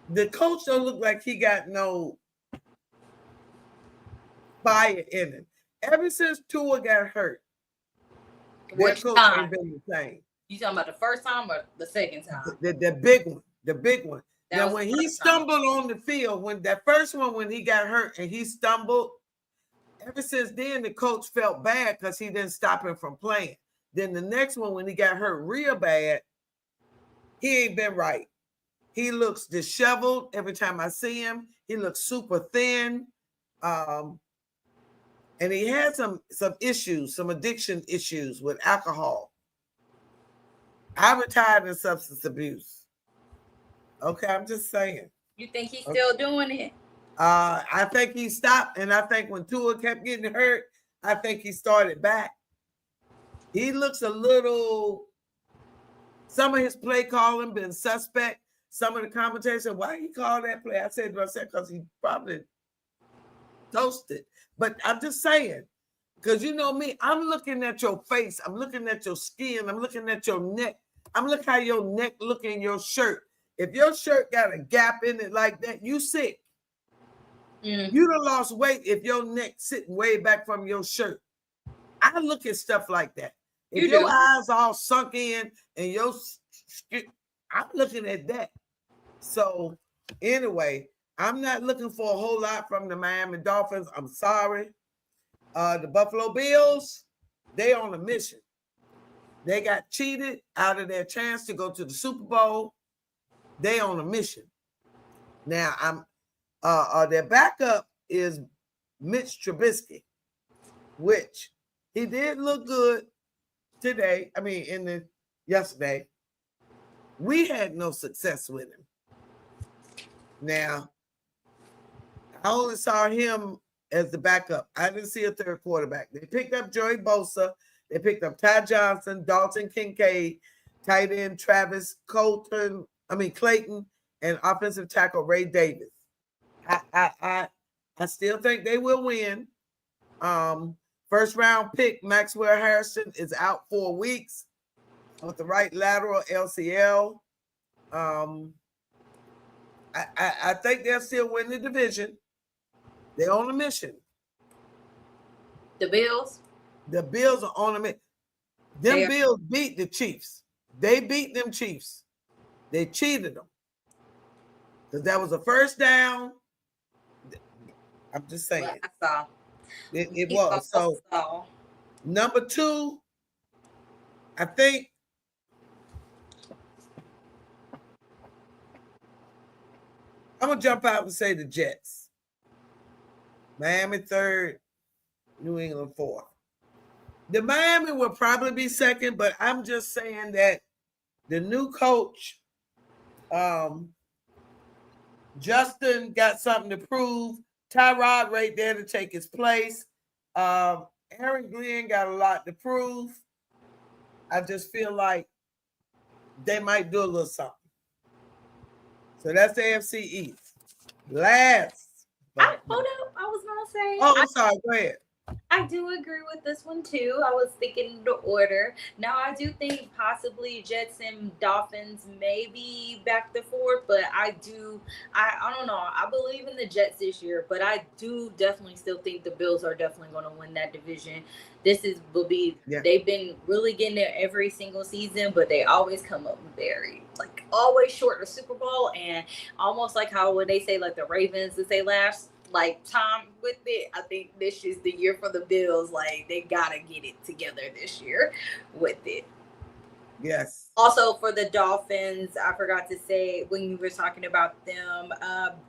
The coach don't look like he got no fire in it. Ever since Tua got hurt, Which coach time? ain't been the same. You talking about the first time or the second time? The big one. The big one. That now was when the he first time. stumbled on the field, when that first one when he got hurt and he stumbled, ever since then the coach felt bad because he didn't stop him from playing. Then the next one when he got hurt real bad, he ain't been right. He looks disheveled every time I see him. He looks super thin. And he had some issues, some addiction issues with alcohol. I retired in substance abuse. Okay, I'm just saying. You think he's still doing it? I think he stopped, and I think when Tua kept getting hurt, I think he started back. He looks a little. Some of his play calling been suspect. Some of the commentators said, "Why he called that play?" I said, because he probably toasted. But I'm just saying, because you know me, I'm looking at your face, I'm looking at your skin, I'm looking at your neck, I'm looking how your neck look in your shirt. If your shirt got a gap in it like that, you sick. You done lost weight if your neck sitting way back from your shirt. I look at stuff like that. If your eyes all sunk in and your I'm looking at that. So anyway, I'm not looking for a whole lot from the Miami Dolphins. I'm sorry. The Buffalo Bills, they on a mission. They got cheated out of their chance to go to the Super Bowl. They on a mission. Now their backup is Mitch Trubisky, which he did look good today. I mean, yesterday. We had no success with him. Now, I only saw him as the backup. I didn't see a third quarterback. They picked up Joey Bosa. They picked up Ty Johnson, Dalton Kincaid, tight end Travis Clayton, and offensive tackle Ray Davis. I still think they will win. First round pick Maxwell Harrison is out 4 weeks with the right lateral LCL. I think they'll still win the division. They're on a mission. The Bills? The Bills are on a mission. Bills beat the Chiefs. They beat them Chiefs. They cheated them. Because that was a first down. I'm just saying. Well, I saw. It was. So, number 2, I think I'm going to jump out and say the Jets. Miami 3rd, New England 4th. The Miami will probably be 2nd, but I'm just saying that the new coach, Justin, got something to prove. Tyrod right there to take his place. Aaron Glenn got a lot to prove. I just feel like they might do a little something. So that's the AFC East. Last. Hold up. I was going to say. Oh, I'm sorry. Go ahead. I do agree with this one too. I was thinking the order. Now I do think possibly Jets and Dolphins may be back to 4th, but I don't know. I believe in the Jets this year, but I do definitely still think the Bills are definitely going to win that division. They've been really getting there every single season, but they always come up always short of Super Bowl, and almost like how when they say like the Ravens that say last time with it, I think this is the year for the Bills. Like they gotta get it together this year with it. Yes. Also for the Dolphins, I forgot to say when you were talking about them,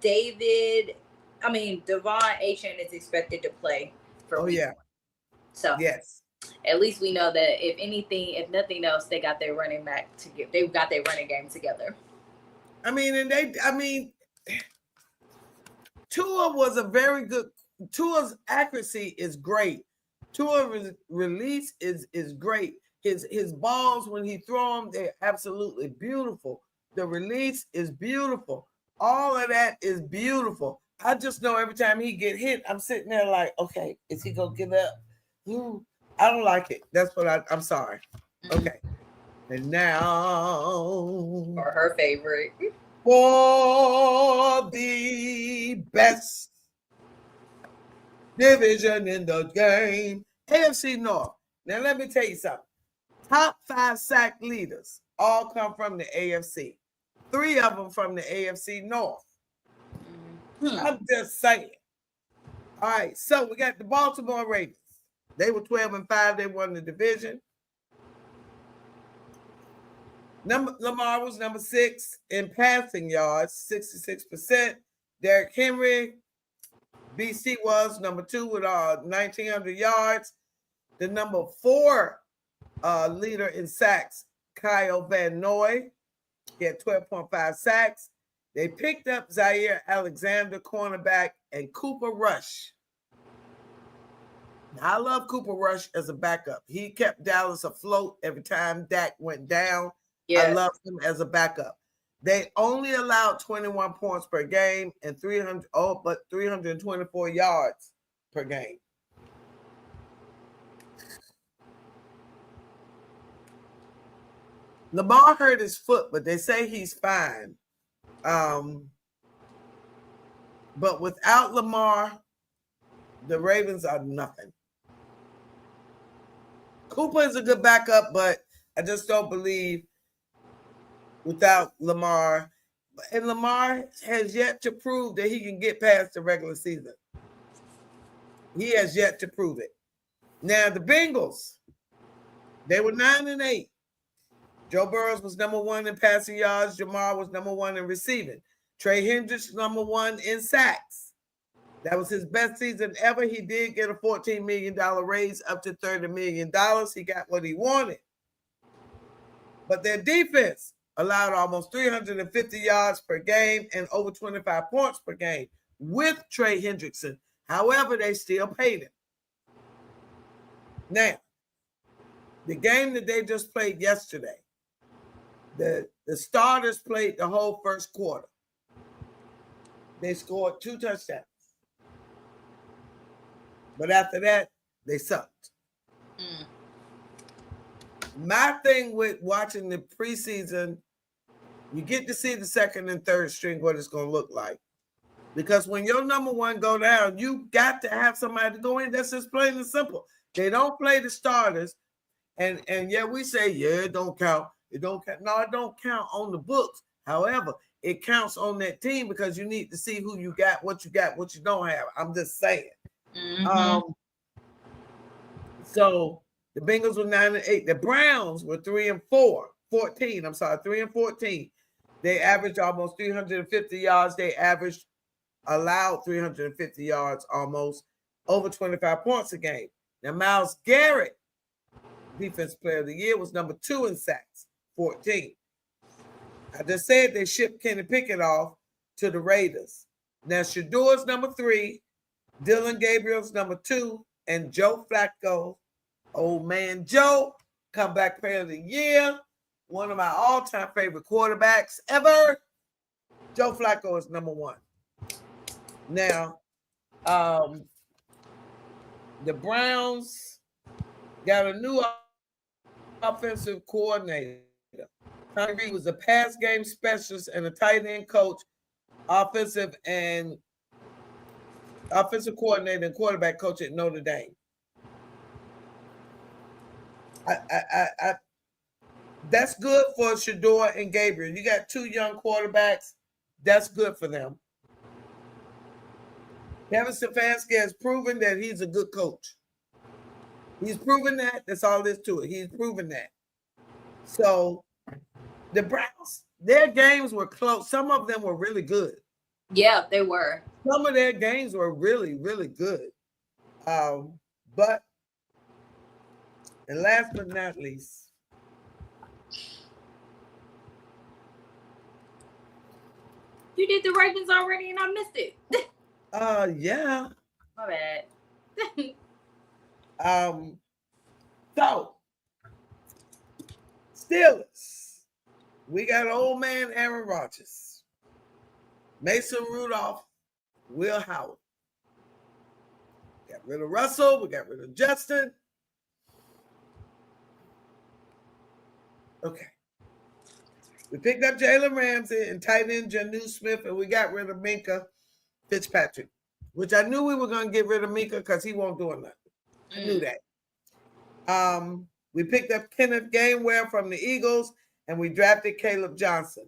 Devon Achane is expected to play for week 1. So yes. At least we know that if nothing else, they got their running back they've got their running game together. Tua was a very good Tua's accuracy is great. Tua's release is great. His balls when he throw them, they're absolutely beautiful. The release is beautiful. All of that is beautiful. I just know every time he get hit, I'm sitting there like, okay, is he gonna give up? I don't like it. That's what I'm sorry. Okay. And now Or her favorite. For the best division in the game, AFC North. Now let me tell you something. Top 5 sack leaders all come from the AFC. 3 of them from the AFC North. I'm just saying. All right, so we got the Baltimore Ravens. They were 12-5. They won the division. Lamar was number 6 in passing yards, 66%. Derrick Henry, BC was number 2 with 1,900 yards. The number 4 leader in sacks, Kyle Van Noy. He had 12.5 sacks. They picked up Zaire Alexander, cornerback, and Cooper Rush. Now, I love Cooper Rush as a backup. He kept Dallas afloat every time Dak went down. Yes. I love him as a backup. They only allowed 21 points per game and 324 yards per game. Lamar hurt his foot, but they say he's fine. But without Lamar, the Ravens are nothing. Cooper is a good backup, but I just don't believe without Lamar. And Lamar has yet to prove that he can get past the regular season. He has yet to prove it. Now, the Bengals, they were 9-8. Joe Burrow was number 1 in passing yards. Jamar was number 1 in receiving. Trey Hendricks, number 1 in sacks. That was his best season ever. He did get a $14 million raise up to $30 million. He got what he wanted. But their defense allowed almost 350 yards per game and over 25 points per game with Trey Hendrickson. However, they still paid him. Now, the game that they just played yesterday, the starters played the whole first quarter. They scored 2 touchdowns. But after that, they sucked. My thing with watching the preseason, you get to see the second and third string, what it's going to look like. Because when your number 1 go down, you got to have somebody to go in. That's just plain and simple. They don't play the starters. And yeah, we say, yeah, it don't count. It don't count. No, it don't count on the books. However, it counts on that team because you need to see who you got, what you don't have. I'm just saying. So the Bengals were 9-8. The Browns were 3-14. They averaged almost 350 yards. They allowed 350 yards almost, over 25 points a game. Now, Myles Garrett, Defensive Player of the Year, was number 2 in sacks, 14. I just said they shipped Kenny Pickett off to the Raiders. Now, Shadour's number 3, Dylan Gabriel's number 2, and Joe Flacco, old man Joe, comeback player of the year, one of my all-time favorite quarterbacks ever. Joe Flacco is number 1. Now, the Browns got a new offensive coordinator. Tommy Reed was a pass game specialist and a tight end coach, offensive coordinator and quarterback coach at Notre Dame. That's good for Shador and Gabriel. You got 2 young quarterbacks. That's good for them. Kevin Stefanski has proven that he's a good coach. He's proven that. That's all there is to it. He's proven that. So the Browns, their games were close. Some of them were really good. Yeah, they were. Some of their games were really, really good. But, and last but not least, you did the Ravens already and I missed it. Yeah. My bad. So Steelers, we got old man Aaron Rodgers, Mason Rudolph, Will Howard. Got rid of Russell. We got rid of Justin. Okay. We picked up Jalen Ramsey and tight end Jonnu Smith, and we got rid of Minka Fitzpatrick, which I knew we were going to get rid of Minka because he won't do nothing. I knew that. We picked up Kenneth Gainwell from the Eagles, and we drafted Caleb Johnson.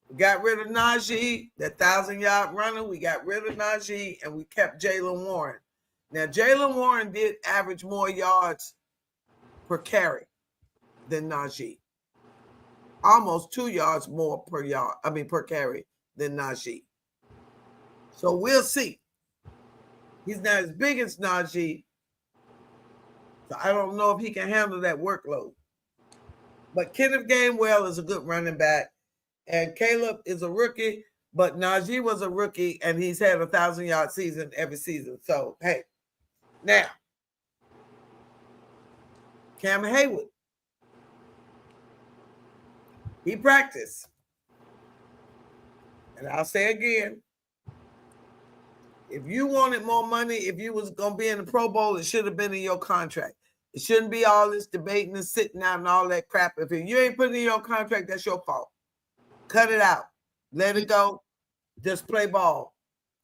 We got rid of Najee, the 1,000-yard runner. We got rid of Najee, and we kept Jaylen Warren. Now, Jaylen Warren did average more yards per carry than Najee. Almost 2 yards more per carry than Najee. So we'll see. He's not as big as Najee. So I don't know if he can handle that workload. But Kenneth Gainwell is a good running back. And Caleb is a rookie. But Najee was a rookie, and he's had a 1,000-yard season every season. So, hey. Now, Cam Hayward. He practiced. And I'll say again, if you wanted more money, if you was going to be in the Pro Bowl, it should have been in your contract. It shouldn't be all this debating and sitting out and all that crap. If you ain't putting in your contract, that's your fault. Cut it out. Let it go. Just play ball.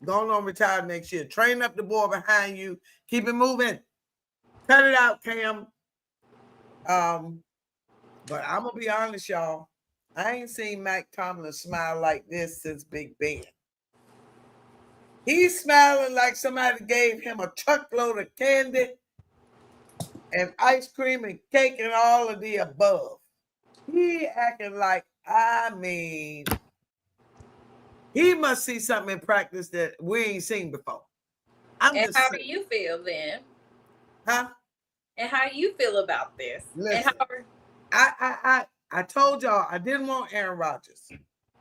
Go on, retire next year. Train up the boy behind you. Keep it moving. Cut it out, Cam. But I'm going to be honest, y'all. I ain't seen Mike Tomlin smile like this since Big Ben. He's smiling like somebody gave him a truckload of candy and ice cream and cake and all of the above. He acting like, he must see something in practice that we ain't seen before. And how do you feel then? Huh? And how do you feel about this? Listen, I told y'all I didn't want Aaron Rodgers.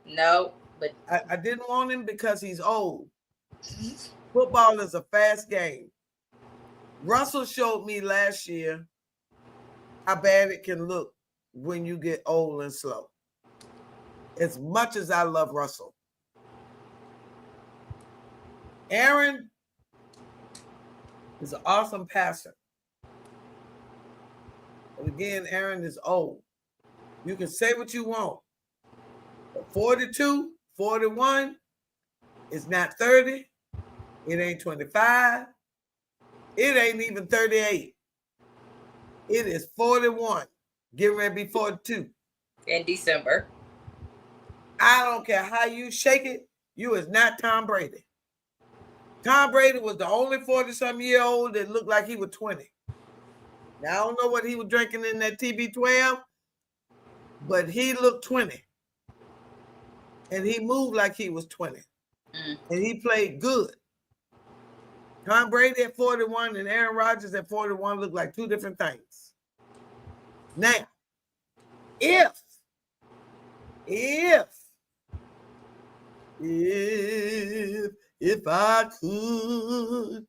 No, but I didn't want him because he's old. Football is a fast game. Russell showed me last year how bad it can look when you get old and slow. As much as I love Russell. Aaron is an awesome passer. But again, Aaron is old. You can say what you want. But 42, 41 is not 30. It ain't 25. It ain't even 38. It is 41. Getting ready to be 42. In December. I don't care how you shake it. You is not Tom Brady. Tom Brady was the only 40-some-year-old that looked like he was 20. Now, I don't know what he was drinking in that TB12, but he looked 20. And he moved like he was 20. And he played good. Tom Brady at 41 and Aaron Rodgers at 41 look like two different things. Now, if I could,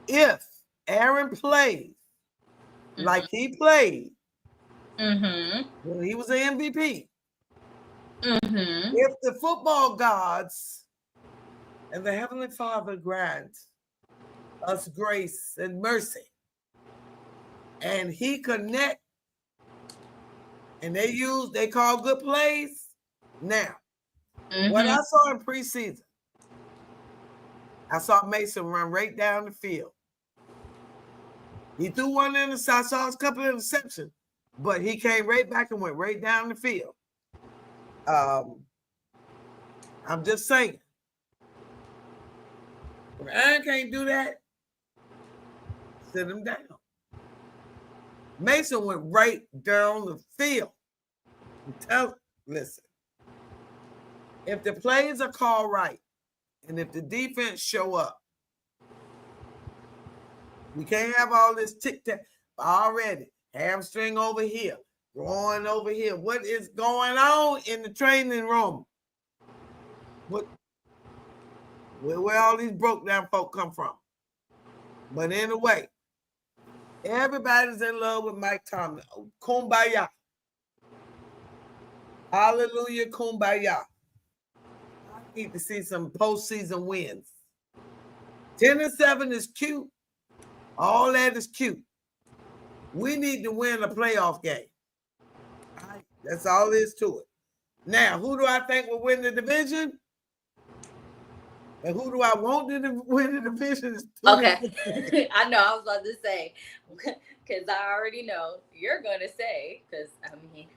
if Aaron played like he played when he was an MVP, if the football gods and the Heavenly Father grant us grace and mercy, and he connect, and they call good plays. Now, what I saw in preseason, I saw Mason run right down the field. He threw one interception. I saw a couple of interceptions, but he came right back and went right down the field. I'm just saying. If Aaron can't do that, sit him down. Mason went right down the field. Listen, if the plays are called right, and if the defense show up, we can't have all this tic-tac already. Hamstring over here, groin over here. What is going on in the training room? Where all these broke down folk come from? But anyway, everybody's in love with Mike Tomlin. Kumbaya. Hallelujah, kumbaya. I need to see some postseason wins. 10-7 is cute. All that is cute. We need to win a playoff game. All right, that's all there is to it. Now, who do I think will win the division? And who do I want to win the division? Okay. I know. I was about to say, because I already know you're going to say, because, I mean,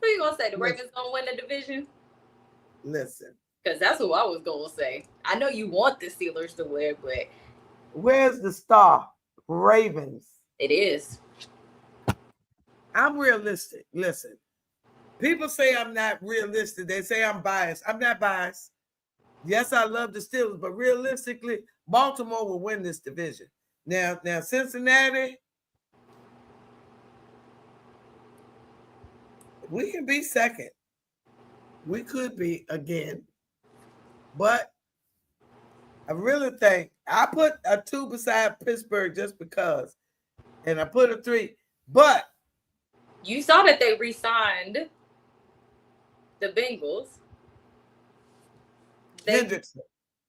who you going to say? The Ravens going to win the division? Listen. Because that's who I was going to say. I know you want the Steelers to win, but. Where's the star? Ravens. It is. I'm realistic. Listen. People say I'm not realistic. They say I'm biased. I'm not biased. Yes, I love the Steelers, but realistically, Baltimore will win this division. Now Cincinnati, we can be second. We could be again. But I really think I put a 2 beside Pittsburgh just because. And I put a 3. But you saw that they re-signed the Bengals. Hendrickson.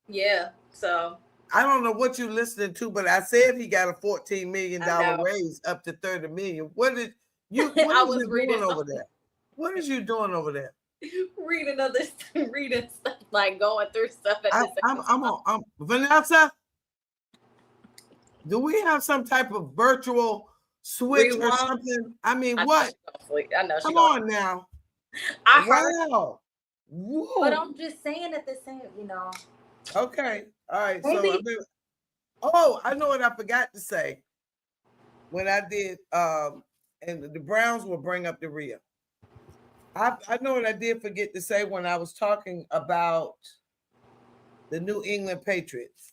Yeah, so I don't know what you're listening to, but I said he got a $14 million raise up to $30 million. What did you? What I was doing over there? What is you doing over there? Reading stuff, like going through stuff. I'm Vanessa. Do we have some type of virtual switch or something? I mean, what? I know. Come on now. I heard. Wow. Whoa. But I'm just saying at the same, Okay. All right. Maybe. So I know what I forgot to say when I did. And the Browns will bring up the rear. I know what I did forget to say when I was talking about the New England Patriots.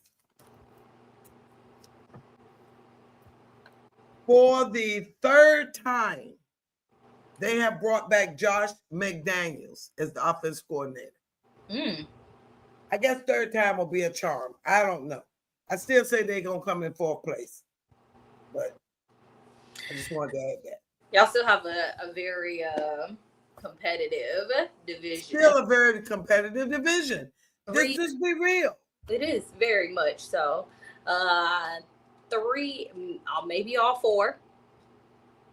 For the 3rd time, they have brought back Josh McDaniels as the offense coordinator. I guess 3rd time will be a charm. I don't know. I still say they're going to come in 4th place. But I just wanted to add that. Y'all still have a very competitive division. Still a very competitive division. Let's just be real. It is very much so. 3, maybe all 4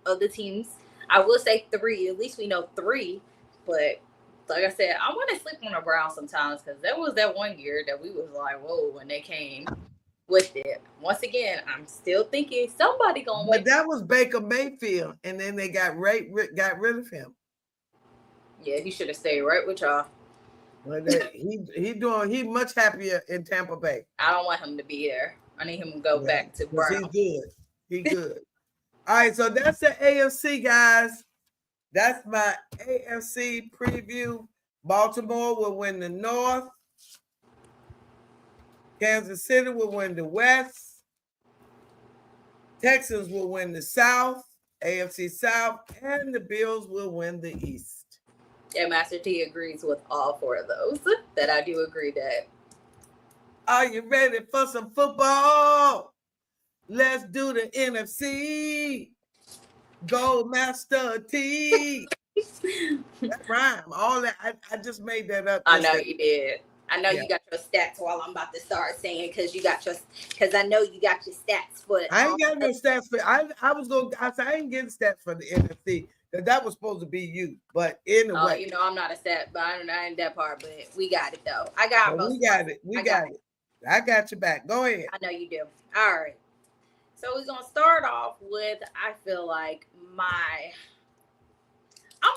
of the teams. I will say 3. At least we know 3. But like I said, I want to sleep on the Browns sometimes because there was that one year that we was like, whoa, when they came with it. Once again, I'm still thinking somebody gonna win. But that was Baker Mayfield, and then they got rid of him. Yeah, he should have stayed right with y'all. Well, he's much happier in Tampa Bay. I don't want him to be here. I need him to go back to Brown. He's good. All right, so that's the AFC, guys. That's my AFC preview. Baltimore will win the North. Kansas City will win the West. Texans will win the South, AFC South, and the Bills will win the East. Yeah, Master T agrees with all 4 of those. That I do agree that. Are you ready for some football? Let's do the NFC. Go Master T. That rhyme. All that. I just made that up. I know you did. I know you got your stats while I'm about to start saying because I know you got your stats for it. I ain't got no stats for I ain't getting stats for the NFC because that was supposed to be you. But anyway. I'm not a stat, but I ain't that part, but we got it though. I got it. We got it. I got your back. Go ahead. I know you do. All right. So we're gonna start off with I feel like I'm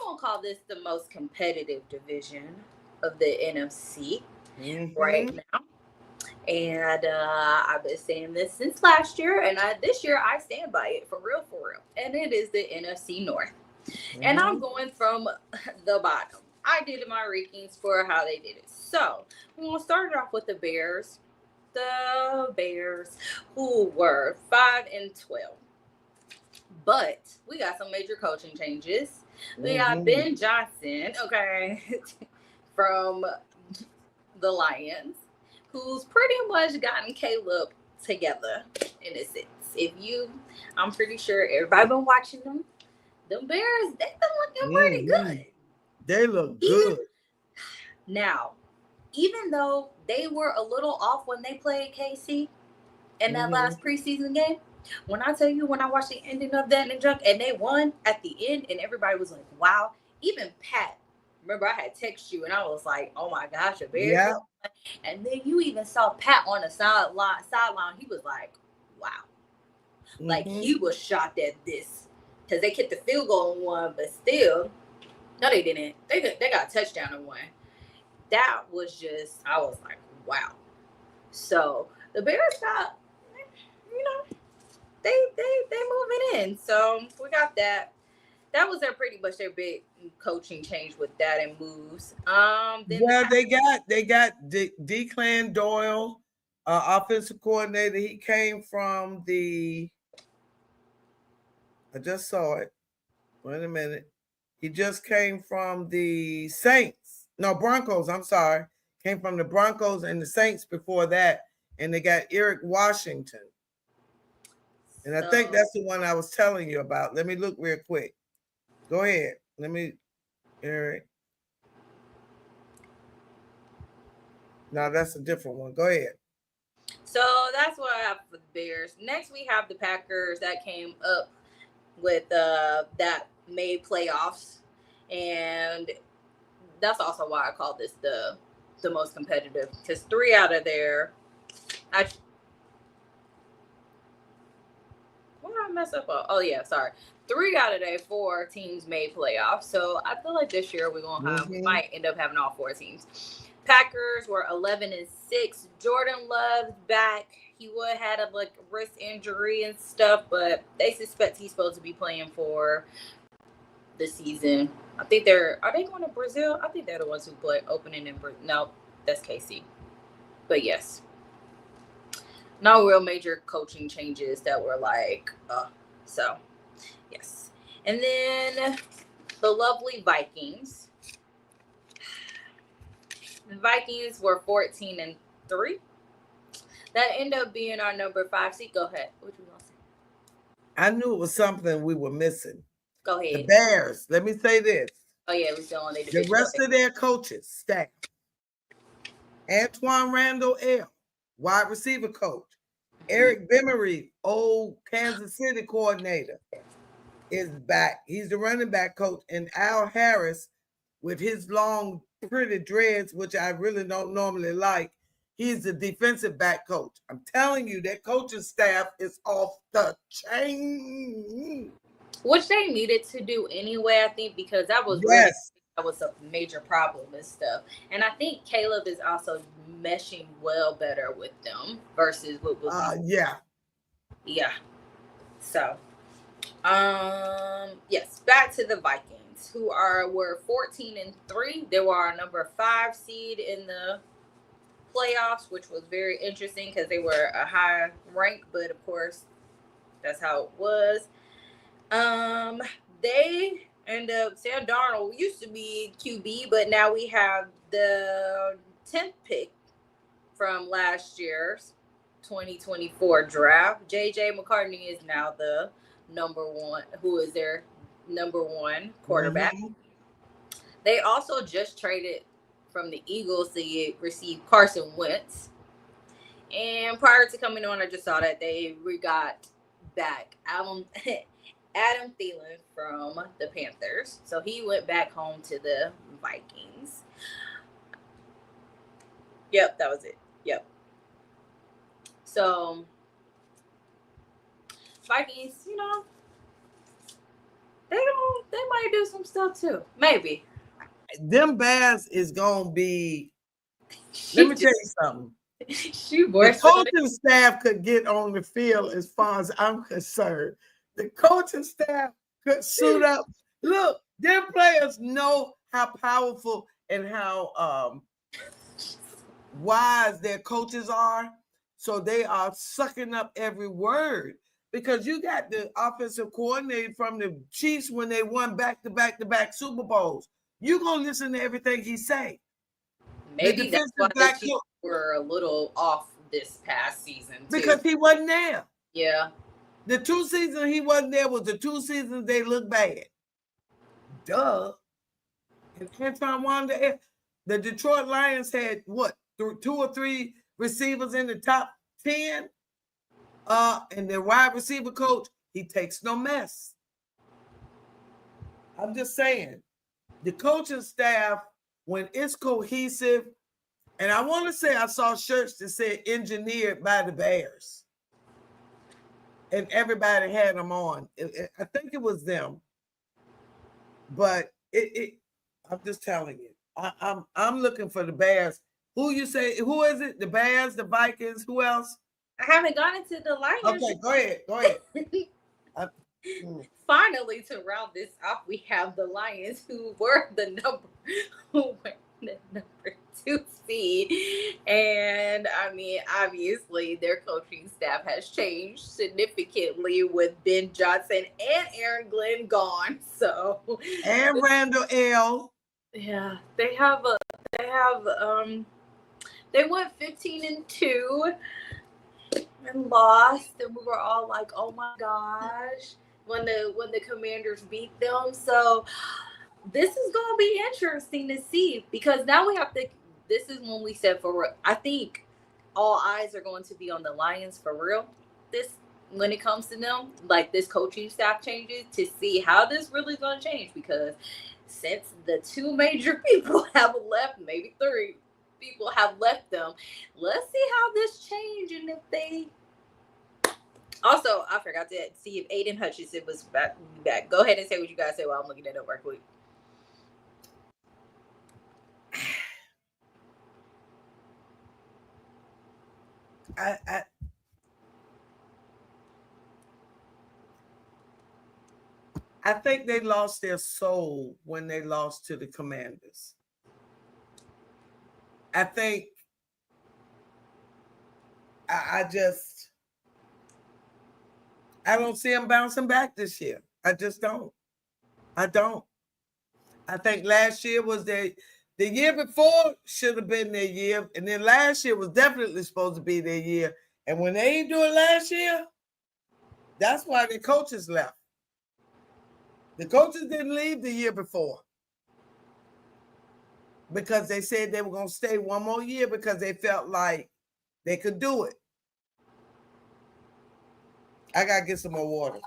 gonna call this the most competitive division of the NFC. Right now, and I've been saying this since last year, and this year I stand by it for real, and it is the NFC North. And I'm going from the bottom. I did my rankings for how they did it. So we're gonna start it off with the Bears, who were 5-12, but we got some major coaching changes. We got Ben Johnson, from the Lions, who's pretty much gotten Caleb together. in a sense. I'm pretty sure everybody been watching them. Them Bears, they been looking pretty good. They look good. Now, even though they were a little off when they played KC in that last preseason game, when I tell you, when I watched the ending of that and they won at the end, and everybody was like, wow. Even Pat, remember I had texted you and I was like, oh my gosh, the Bears. Yeah. And then you even saw Pat on the sideline. He was like, wow. Like he was shocked at this. Because they kicked the field goal and won, but still, no, they didn't. They got a touchdown and won. That was just, I was like, wow. So the Bears got, they moving in. So we got that. That was pretty much their big coaching change with that and moves. Then they got Declan Doyle, offensive coordinator. He came from I just saw it. Wait a minute. He just came from the Broncos. I'm sorry. Came from the Broncos and the Saints before that. And they got Eric Washington. And I think that's the one I was telling you about. Let me look real quick. Go ahead. Eric. No, that's a different one. Go ahead. So that's what I have for the Bears. Next, we have the Packers that came up with that made playoffs. And that's also why I call this the most competitive. Because 3 out of there, what did I mess up on? Oh, yeah, sorry. 3 out of their 4 teams made playoffs. So I feel like this year we might end up having all 4 teams. Packers were 11-6. Jordan Love's back. He would had a wrist injury and stuff, but they suspect he's supposed to be playing for the season. I think are they going to Brazil? I think they're the ones who play opening in Brazil. No, that's KC. But yes. No real major coaching changes that were so yes. And then the lovely Vikings. The Vikings were 14-3. That ended up being our number 5 seed. Go ahead. What you gonna say? I knew it was something we were missing. Go ahead. The Bears. Let me say this. Oh yeah, we still on the division. The rest of their coaches staff. Antoine Randall L., wide receiver coach. Eric Bemery, old Kansas City coordinator, is back. He's the running back coach. And Al Harris, with his long, pretty dreads, which I really don't normally like, he's the defensive back coach. I'm telling you, that coaching staff is off the chain. Which they needed to do anyway, I think, because that was a major problem and stuff. And I think Caleb is also meshing well better with them versus what was yeah. So yes, back to the Vikings, who were 14-3. They were our number 5 seed in the playoffs, which was very interesting because they were a high rank, but of course that's how it was. They end up, Sam Darnold used to be QB, but now we have the 10th pick from last year's 2024 draft. JJ McCartney is now the number 1, who is their number 1 quarterback. They also just traded from the Eagles to receive Carson Wentz. And prior to coming on, I just saw that we got back Adam Thielen from the Panthers. So he went back home to the Vikings. Yep, that was it. Yep. So Vikings, they might do some stuff too. Maybe. Them Bears is gonna be. Let me tell you something. The coaching staff could get on the field as far as I'm concerned. The coaching staff could suit up. Look, their players know how powerful and how wise their coaches are. So they are sucking up every word. Because you got the offensive coordinator from the Chiefs when they won back-to-back Super Bowls. You're going to listen to everything he say. Maybe that's why the Chiefs were a little off this past season, too. Because he wasn't there. Yeah. The 2 seasons he wasn't there was the 2 seasons they looked bad. Duh. And Antoine Wanda, the Detroit Lions had what, 2 or 3 receivers in the top 10? And their wide receiver coach, he takes no mess. I'm just saying, the coaching staff, when it's cohesive, and I want to say I saw shirts that said engineered by the Bears. And everybody had them on. I think it was them. But I'm just telling you, I'm looking for the Bears. Who you say? Who is it? The Bears, the Vikings. Who else? I haven't gone into the Lions. Okay, go ahead. Finally, to round this off, we have the Lions, who were the number 2 seed. And I mean, obviously, their coaching staff has changed significantly with Ben Johnson and Aaron Glenn gone. So and Randall L. Yeah, they went 15-2 and lost, and we were all like, "Oh my gosh!" when the Commanders beat them. So this is going to be interesting to see, because now we have to. This is when we said for real. I think all eyes are going to be on the Lions for real. This when it comes to them, like this coaching staff changes, to see how this really going to change, because since the 2 major people have left, maybe 3 people have left them, let's see how this change, and if they. Also, I forgot to see if Aiden Hutchinson was back. Go ahead and say what you guys say while I'm looking at it real quick. I think they lost their soul when they lost to the Commanders. I think I don't see them bouncing back this year. I just don't. I don't. I think last year was the year before should have been their year, and then last year was definitely supposed to be their year. And when they ain't do it last year, that's why the coaches left. The coaches didn't leave the year before because they said they were going to stay one more year because they felt like they could do it. I got to get some more water.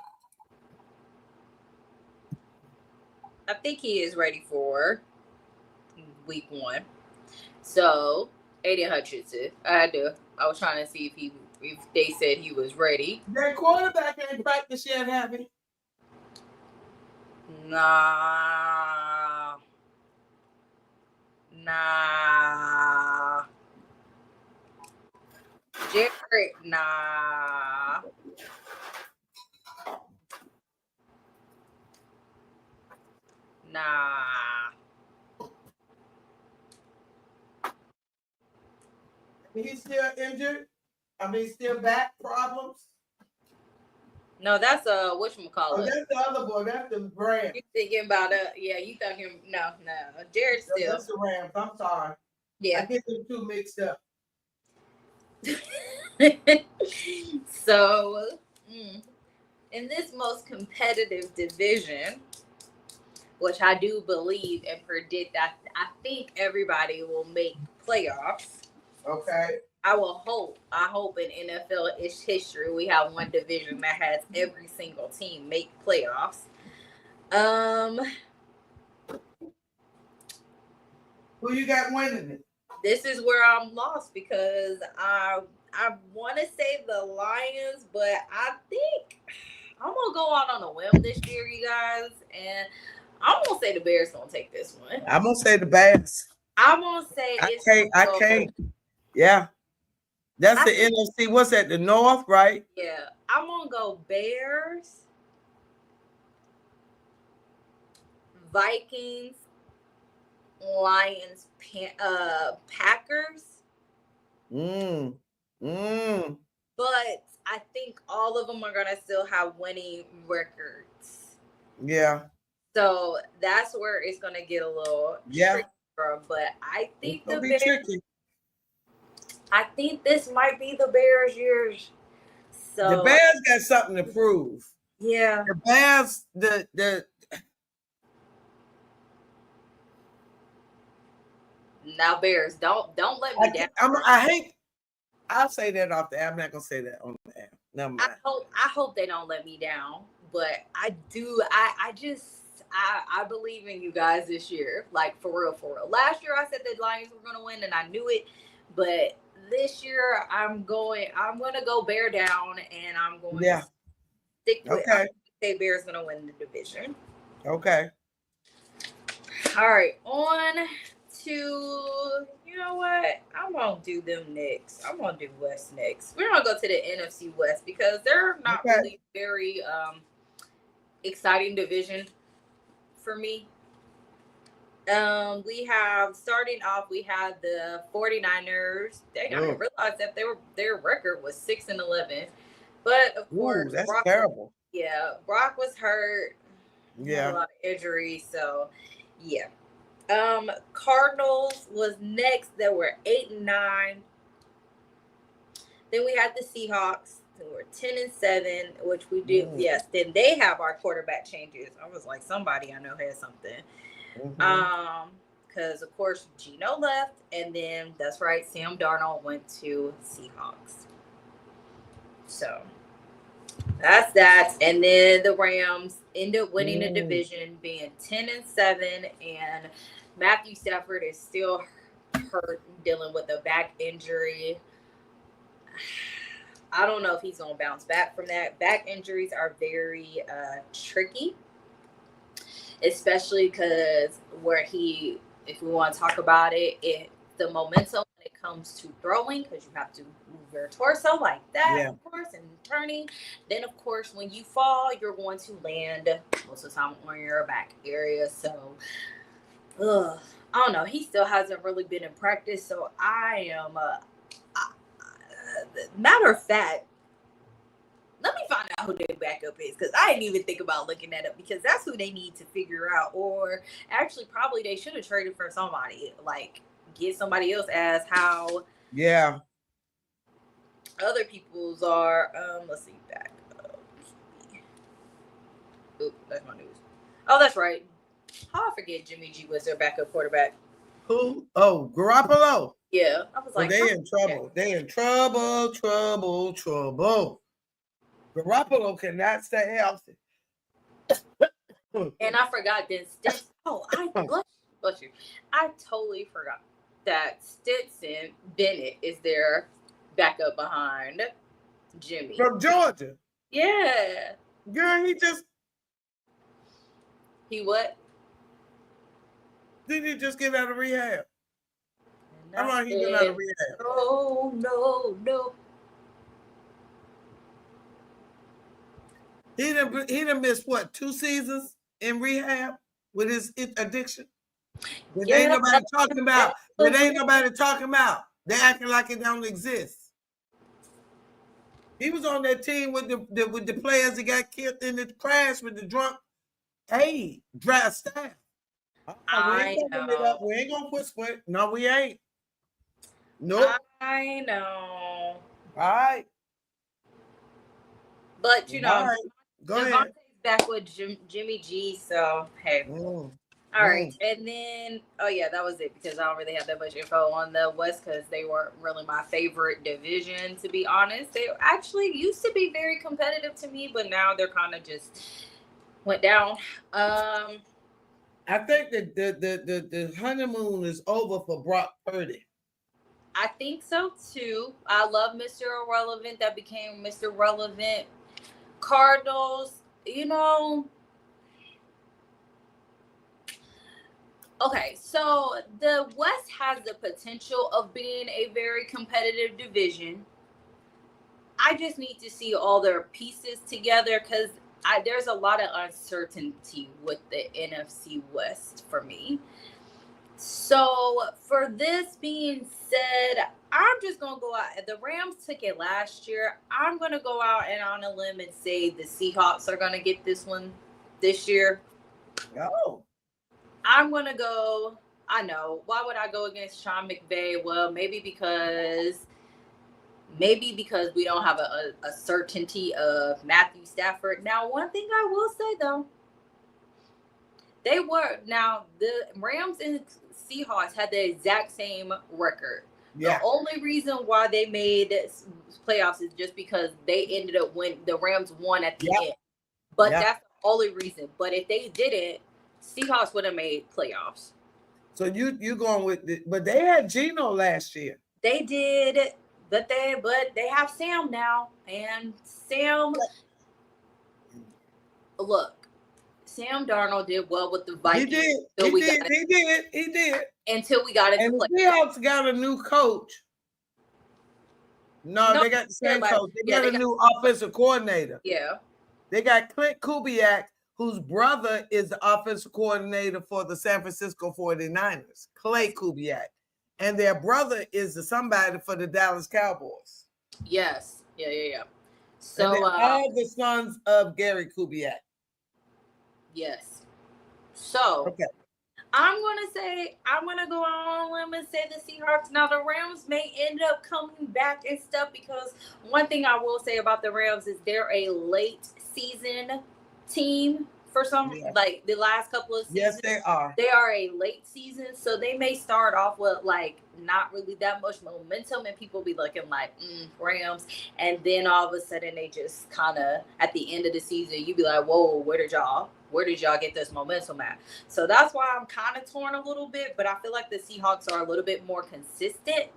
I think he is ready for week 1. So, Aiden Hutchinson, I was trying to see if they said he was ready. Their quarterback ain't practiced yet, have he? Nah. Jared, nah. He's still injured? I mean, still back problems? No, that's whatchamacallit. Oh, that's the other boy. That's the Rams. You thinking about you thinking no. Jared still. That's the Rams. I'm sorry. Yeah. I get them 2 mixed up. So, in this most competitive division, which I do believe and predict that I think everybody will make playoffs. Okay. I hope in NFL history we have one division that has every single team make playoffs. Who you got winning it? This is where I'm lost, because I want to say the Lions, but I think I'm gonna go out on a whim this year, you guys, and I'm gonna say the Bears gonna take this one. I'm gonna say the Bears. I'm gonna say I can't. Yeah. That's the NFC. What's that? The North, right? Yeah. I'm gonna go Bears, Vikings, Lions, Packers. But I think all of them are gonna still have winning records. Yeah. So that's where it's gonna get a little tricky. But I think the Bears. Tricky. I think this might be the Bears' years. So the Bears got something to prove. yeah. The Bears, the Now Bears, don't let me down. I hate. I'll say that off the air. I'm not gonna say that on the air. Never mind. I hope they don't let me down, but I do. I believe in you guys this year, like for real, for real. Last year I said the Lions were gonna win, and I knew it, but this year I'm gonna go bear down, and I'm going to stick with. Okay. Say Bears gonna win the division. Okay. All right, on to, you know what? I'm gonna do them next. I'm gonna do West next. We're gonna go to the NFC West because they're not really very exciting division for me. We have starting off, we had the 49ers. I didn't realize that their record was 6-11. But of course, that's Brock, terrible. Yeah, Brock was hurt. Yeah. Had a lot of injuries, so yeah. Cardinals was next. They were 8-9. Then we had the Seahawks. They were 10-7, which we do. Yes. Then they have our quarterback changes. I was like, somebody I know had something. Because of course Gino left, and then that's right, Sam Darnold went to Seahawks. So that's that. And then the Rams end up winning the division, being 10-7, and Matthew Stafford is still hurt, dealing with a back injury. I don't know if he's going to bounce back from that. Back injuries are very tricky, especially because if we want to talk about it, the momentum when it comes to throwing, because you have to move your torso like that, of course, and turning. Then, of course, when you fall, you're going to land most of the time on your back area. So, I don't know. He still hasn't really been in practice. So I am, matter of fact, let me find out who their backup is, because I didn't even think about looking that up, because that's who they need to figure out. Or actually, probably they should have traded for somebody, like get somebody else as how other people's are. Let's see, back up. Oop, that's my news. Oh, that's right. How I forget Jimmy G was their backup quarterback. Who? Oh, Garoppolo. Yeah, I was like, they in trouble. They in trouble. Garoppolo cannot stay healthy. And I forgot that Stetson. Oh, bless you. I totally forgot that Stetson Bennett is their backup behind Jimmy from Georgia. Yeah, girl, he what? Didn't he just get out of rehab? How long he been out of rehab? No. He done missed what, 2 seasons in rehab with his addiction? That ain't nobody talking about. That ain't nobody talking about. They acting like it don't exist. He was on that team with the players that got killed in the crash with the drunk draft staff. I know. We ain't gonna put split. No, we ain't. Nope. I know. All right. But you know, go ahead. Back with Jimmy G. So hey. All right, and then that was it, because I don't really have that much info on the West, because they weren't really my favorite division, to be honest. They actually used to be very competitive to me, but now they're kind of just went down. I think that the honeymoon is over for Brock Purdy. I think so too. I love Mr. Irrelevant. That became Mr. Relevant. Cardinals, okay, so the West has the potential of being a very competitive division. I just need to see all their pieces together, because there's a lot of uncertainty with the NFC West for me. So for this being said, I'm just going to go out. The Rams took it last year. I'm going to go out and on a limb and say the Seahawks are going to get this one this year. Oh. I'm going to go. I know. Why would I go against Sean McVay? Well, maybe because maybe because we don't have a certainty of Matthew Stafford. Now, one thing I will say though, the Rams and Seahawks had the exact same record. Yeah. The only reason why they made playoffs is just because they ended up when the Rams won at the end. But that's the only reason. But if they didn't, Seahawks would have made playoffs. So you going with but they had Geno last year. They did, but they have Sam now. And Sam, look, Sam Darnold did well with the Vikings. He did. Until we got into the Seahawks got a new coach. No, they got the same coach. They got a new offensive coordinator. Yeah. They got Clint Kubiak, whose brother is the offensive coordinator for the San Francisco 49ers, Clay Kubiak. And their brother is somebody for the Dallas Cowboys. Yes. Yeah. So all the sons of Gary Kubiak. Yes. So okay. I'm gonna go on a limb and say the Seahawks. Now the Rams may end up coming back and stuff, because one thing I will say about the Rams is they're a late season team for some like the last couple of seasons. Yes, they are. They are a late season, so they may start off with like not really that much momentum, and people be looking like Rams, and then all of a sudden they just kind of at the end of the season you be like, whoa, where did y'all get this momentum at? So that's why I'm kind of torn a little bit, but I feel like the Seahawks are a little bit more consistent,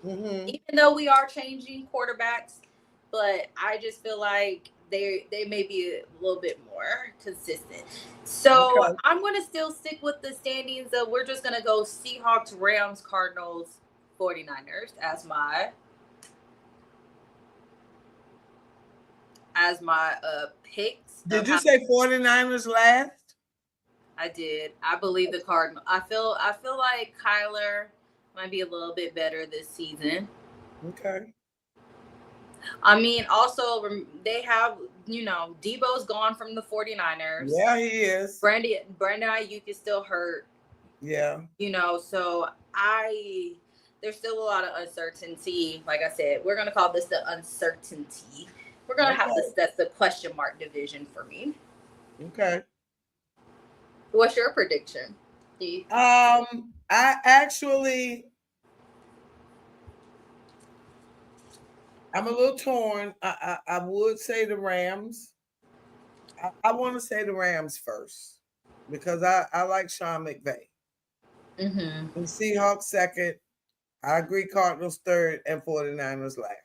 even though we are changing quarterbacks. But I just feel like they may be a little bit more consistent. So I'm going to still stick with the standings. We're just going to go Seahawks, Rams, Cardinals, 49ers as my picks. Did you say 49ers last? I did. I believe the Cardinals. I feel like Kyler might be a little bit better this season. Okay. I mean, also they have, Debo's gone from the 49ers. Yeah, he is. Brandon Ayuk is still hurt. Yeah. So there's still a lot of uncertainty. Like I said, we're going to call this the uncertainty. We're going to have this, that's the question mark division for me. Okay. What's your prediction? I'm a little torn. I would say the Rams. I want to say the Rams first because I like Sean McVay. And Seahawks second. I agree. Cardinals third and 49ers last.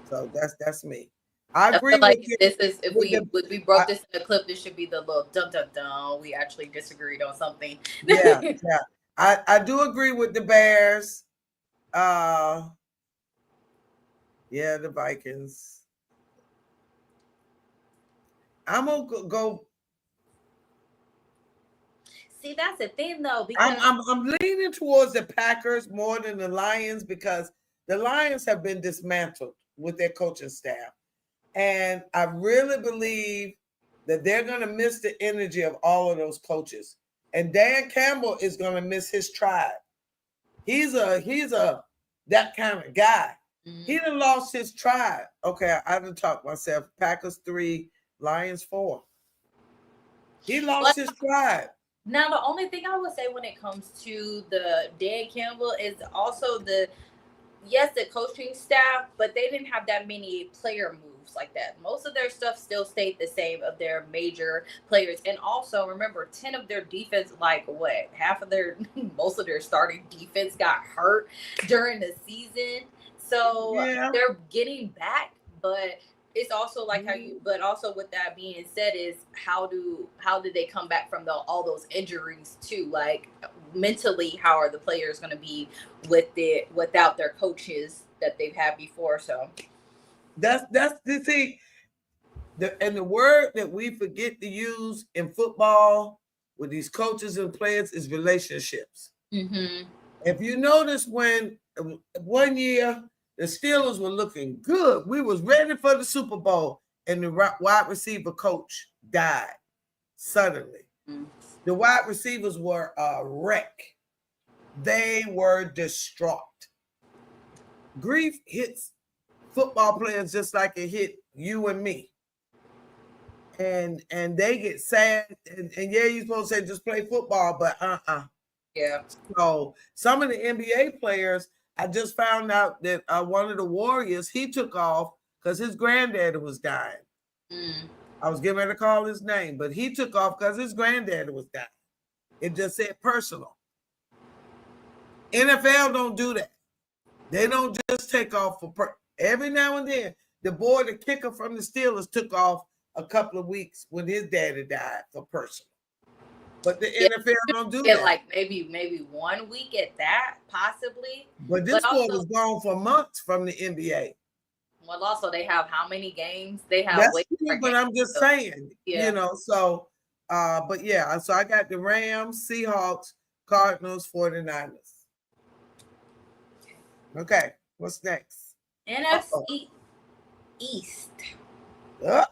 So that's me. I agree. Like this is if we broke this in a clip, this should be the little dun dun dun. We actually disagreed on something. Yeah. I do agree with the Bears. Yeah, the Vikings. I'm gonna go. See, that's the thing, though. Because I'm leaning towards the Packers more than the Lions because the Lions have been dismantled with their coaching staff, and I really believe that they're gonna miss the energy of all of those coaches. And Dan Campbell is gonna miss his tribe. He's that kind of guy. He done lost his tribe. Okay, I done talked myself. Packers 3, Lions 4. He lost his tribe. Now, the only thing I would say when it comes to the Dan Campbell is also the coaching staff, but they didn't have that many player moves like that. Most of their stuff still stayed the same of their major players. And also, remember, 10 of their defense, most of their starting defense got hurt during the season. So they're getting back, but it's also like but also with that being said is how did they come back from all those injuries too? Like mentally, how are the players going to be without their coaches that they've had before? So that's the thing. The word that we forget to use in football with these coaches and players is relationships. If you notice, when 1 year the Steelers were looking good, we was ready for the Super Bowl, and the wide receiver coach died suddenly. The wide receivers were a wreck. They were distraught. Grief hits football players just like it hit you and me. And they get sad. And yeah, you're supposed to say just play football, but Yeah. So some of the NBA players, I just found out that one of the Warriors, he took off because his granddaddy was dying. I was getting ready to call his name, but he took off because his granddaddy was dying. It just said personal. NFL don't do that. They don't just take off for every now and then. The boy, the kicker from the Steelers, took off a couple of weeks when his daddy died for personal. But the NFL don't do that. Like maybe 1 week at that, possibly. But this boy was gone for months from the NBA. Well, also they have how many games? They have. That's true, but I'm just saying, you know. So, but yeah. So I got the Rams, Seahawks, Cardinals, 49ers. Okay, what's next? NFC East. We're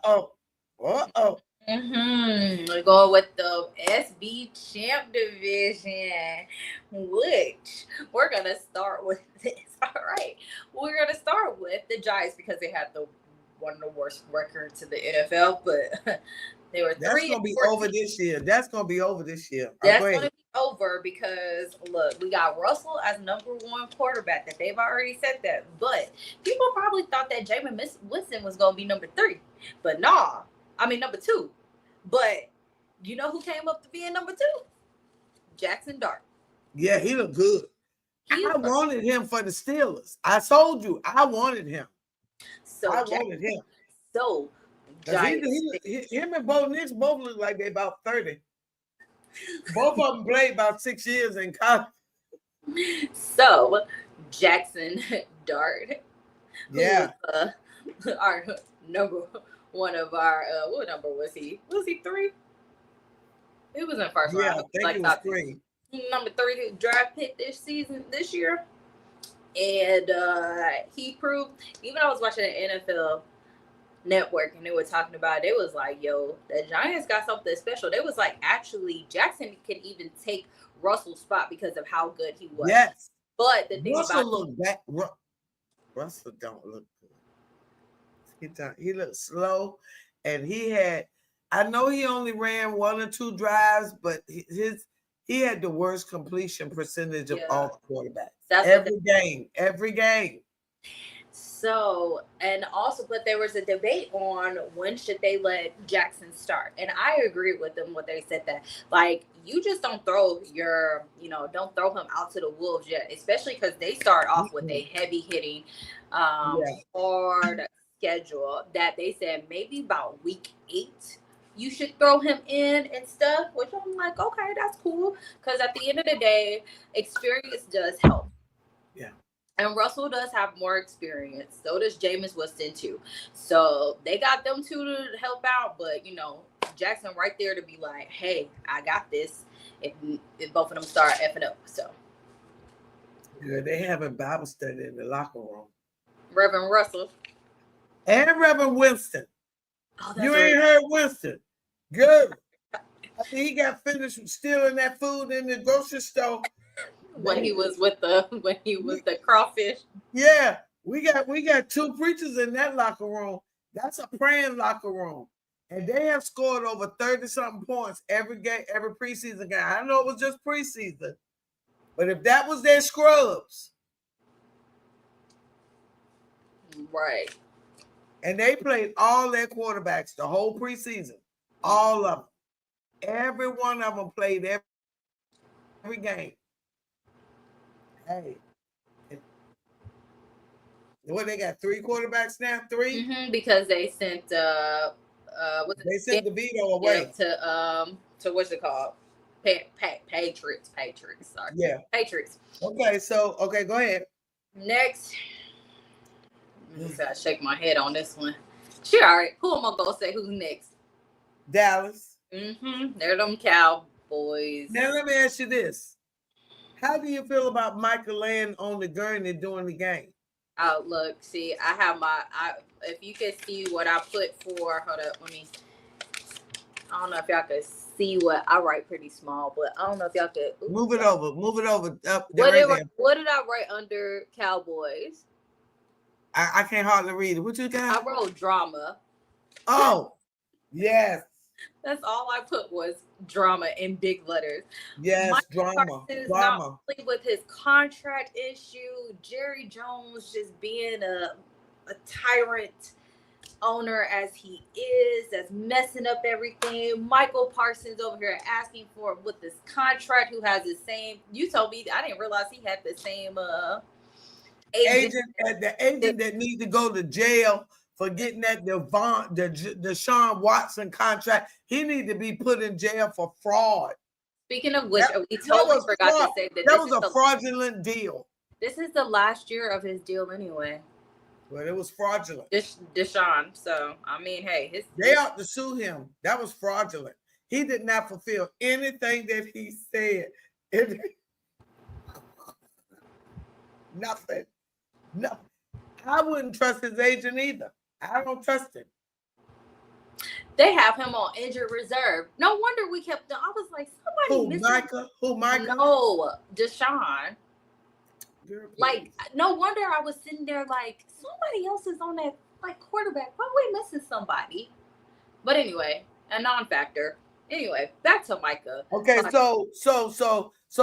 going with the SB Champ Division, which we're gonna start with this. All right, we're gonna start with the Giants because they had one of the worst records in the NFL, but they were. That's gonna be over this year. That's gonna be over this year. That's gonna be over because look, we got Russell as number 1 quarterback. That they've already said that, but people probably thought that Jameis Winston was gonna be number 3, but nah. I mean, number 2. But you know who came up to being number 2? Jackson Dart. Yeah, he looked good. I wanted him for the Steelers. I told you I wanted him. So I wanted him. So him and Bo Nix both look like they about 30. Both of them played about 6 years in college. So Jackson Dart. Yeah. Our number one of our what number was he? Was he 3? He was in first round. Yeah, I think he was 3. Number 3 draft pick this year. And he proved, even I was watching the NFL Network and they were talking about it, it was like, yo, the Giants got something special. They was like, actually, Jackson could even take Russell's spot because of how good he was. Yes. But the thing Russell looked back. Russell don't look good. He looked slow, and I know he only ran 1 or 2 drives, but he had the worst completion percentage of all the quarterbacks. Every game. So, and also, but there was a debate on when should they let Jackson start. And I agree with them when they said that. Like, you just don't throw don't throw him out to the wolves yet, especially because they start off with a heavy hitting, hard schedule that they said maybe about week 8 you should throw him in and stuff, which I'm like, okay, that's cool. Because at the end of the day, experience does help. Yeah. And Russell does have more experience. So does Jameis Winston too. So they got them two to help out. But, Jackson right there to be like, hey, I got this. If both of them start effing up. So. Yeah, they having Bible study in the locker room. Reverend Russell. And Reverend Winston. Oh, you ain't heard Winston. Good. He got finished stealing that food in the grocery store. When he was with the crawfish. Yeah, we got 2 preachers in that locker room. That's a praying locker room. And they have scored over 30-something points every game, every preseason game. I know it was just preseason. But if that was their scrubs. Right. And they played all their quarterbacks the whole preseason. All of them. Every one of them played every game. Hey. What, they got 3 quarterbacks now? 3? Mm-hmm, because they sent they sent DeVito away to what's it called? Patriots. Sorry. Yeah. Patriots. Okay, go ahead. Next. I gotta shake my head on this one. Sure, all right. Who am I gonna say who's next? Dallas. Mm-hmm. They're them Cowboys. Now let me ask you this. How do you feel about Michael laying on the gurney during the game? Oh, look, see, I have if you can see what I put for, hold up, I don't know if y'all could see what I write pretty small, but I don't know if y'all could. Move it over. Up what did I write under Cowboys? I can't hardly read it. What you got? I wrote drama. Oh, yes. That's all I put was drama in big letters. Yes, Michael drama. Parsons not Drama. only with his contract issue, Jerry Jones just being a tyrant owner as he is, that's messing up everything. Michael Parsons over here asking for with this contract, who has the same. You told me, I didn't realize he had the same agent. The agent that need to go to jail for getting that Deshaun Watson contract. He need to be put in jail for fraud. Speaking of which, we totally forgot to say that that was a fraudulent deal. This is the last year of his deal anyway. Well, it was fraudulent. Deshaun. So, I mean, hey. They ought to sue him. That was fraudulent. He did not fulfill anything that he said. Nothing. No. I wouldn't trust his agent either. I don't trust him. They have him on injured reserve. No wonder we kept. I was like, somebody missing. Who, Micah? No, Deshaun. Like, no wonder I was sitting there like, somebody else is on that like quarterback. Why are we missing somebody? But anyway, a non-factor. Anyway, back to Micah. Okay, so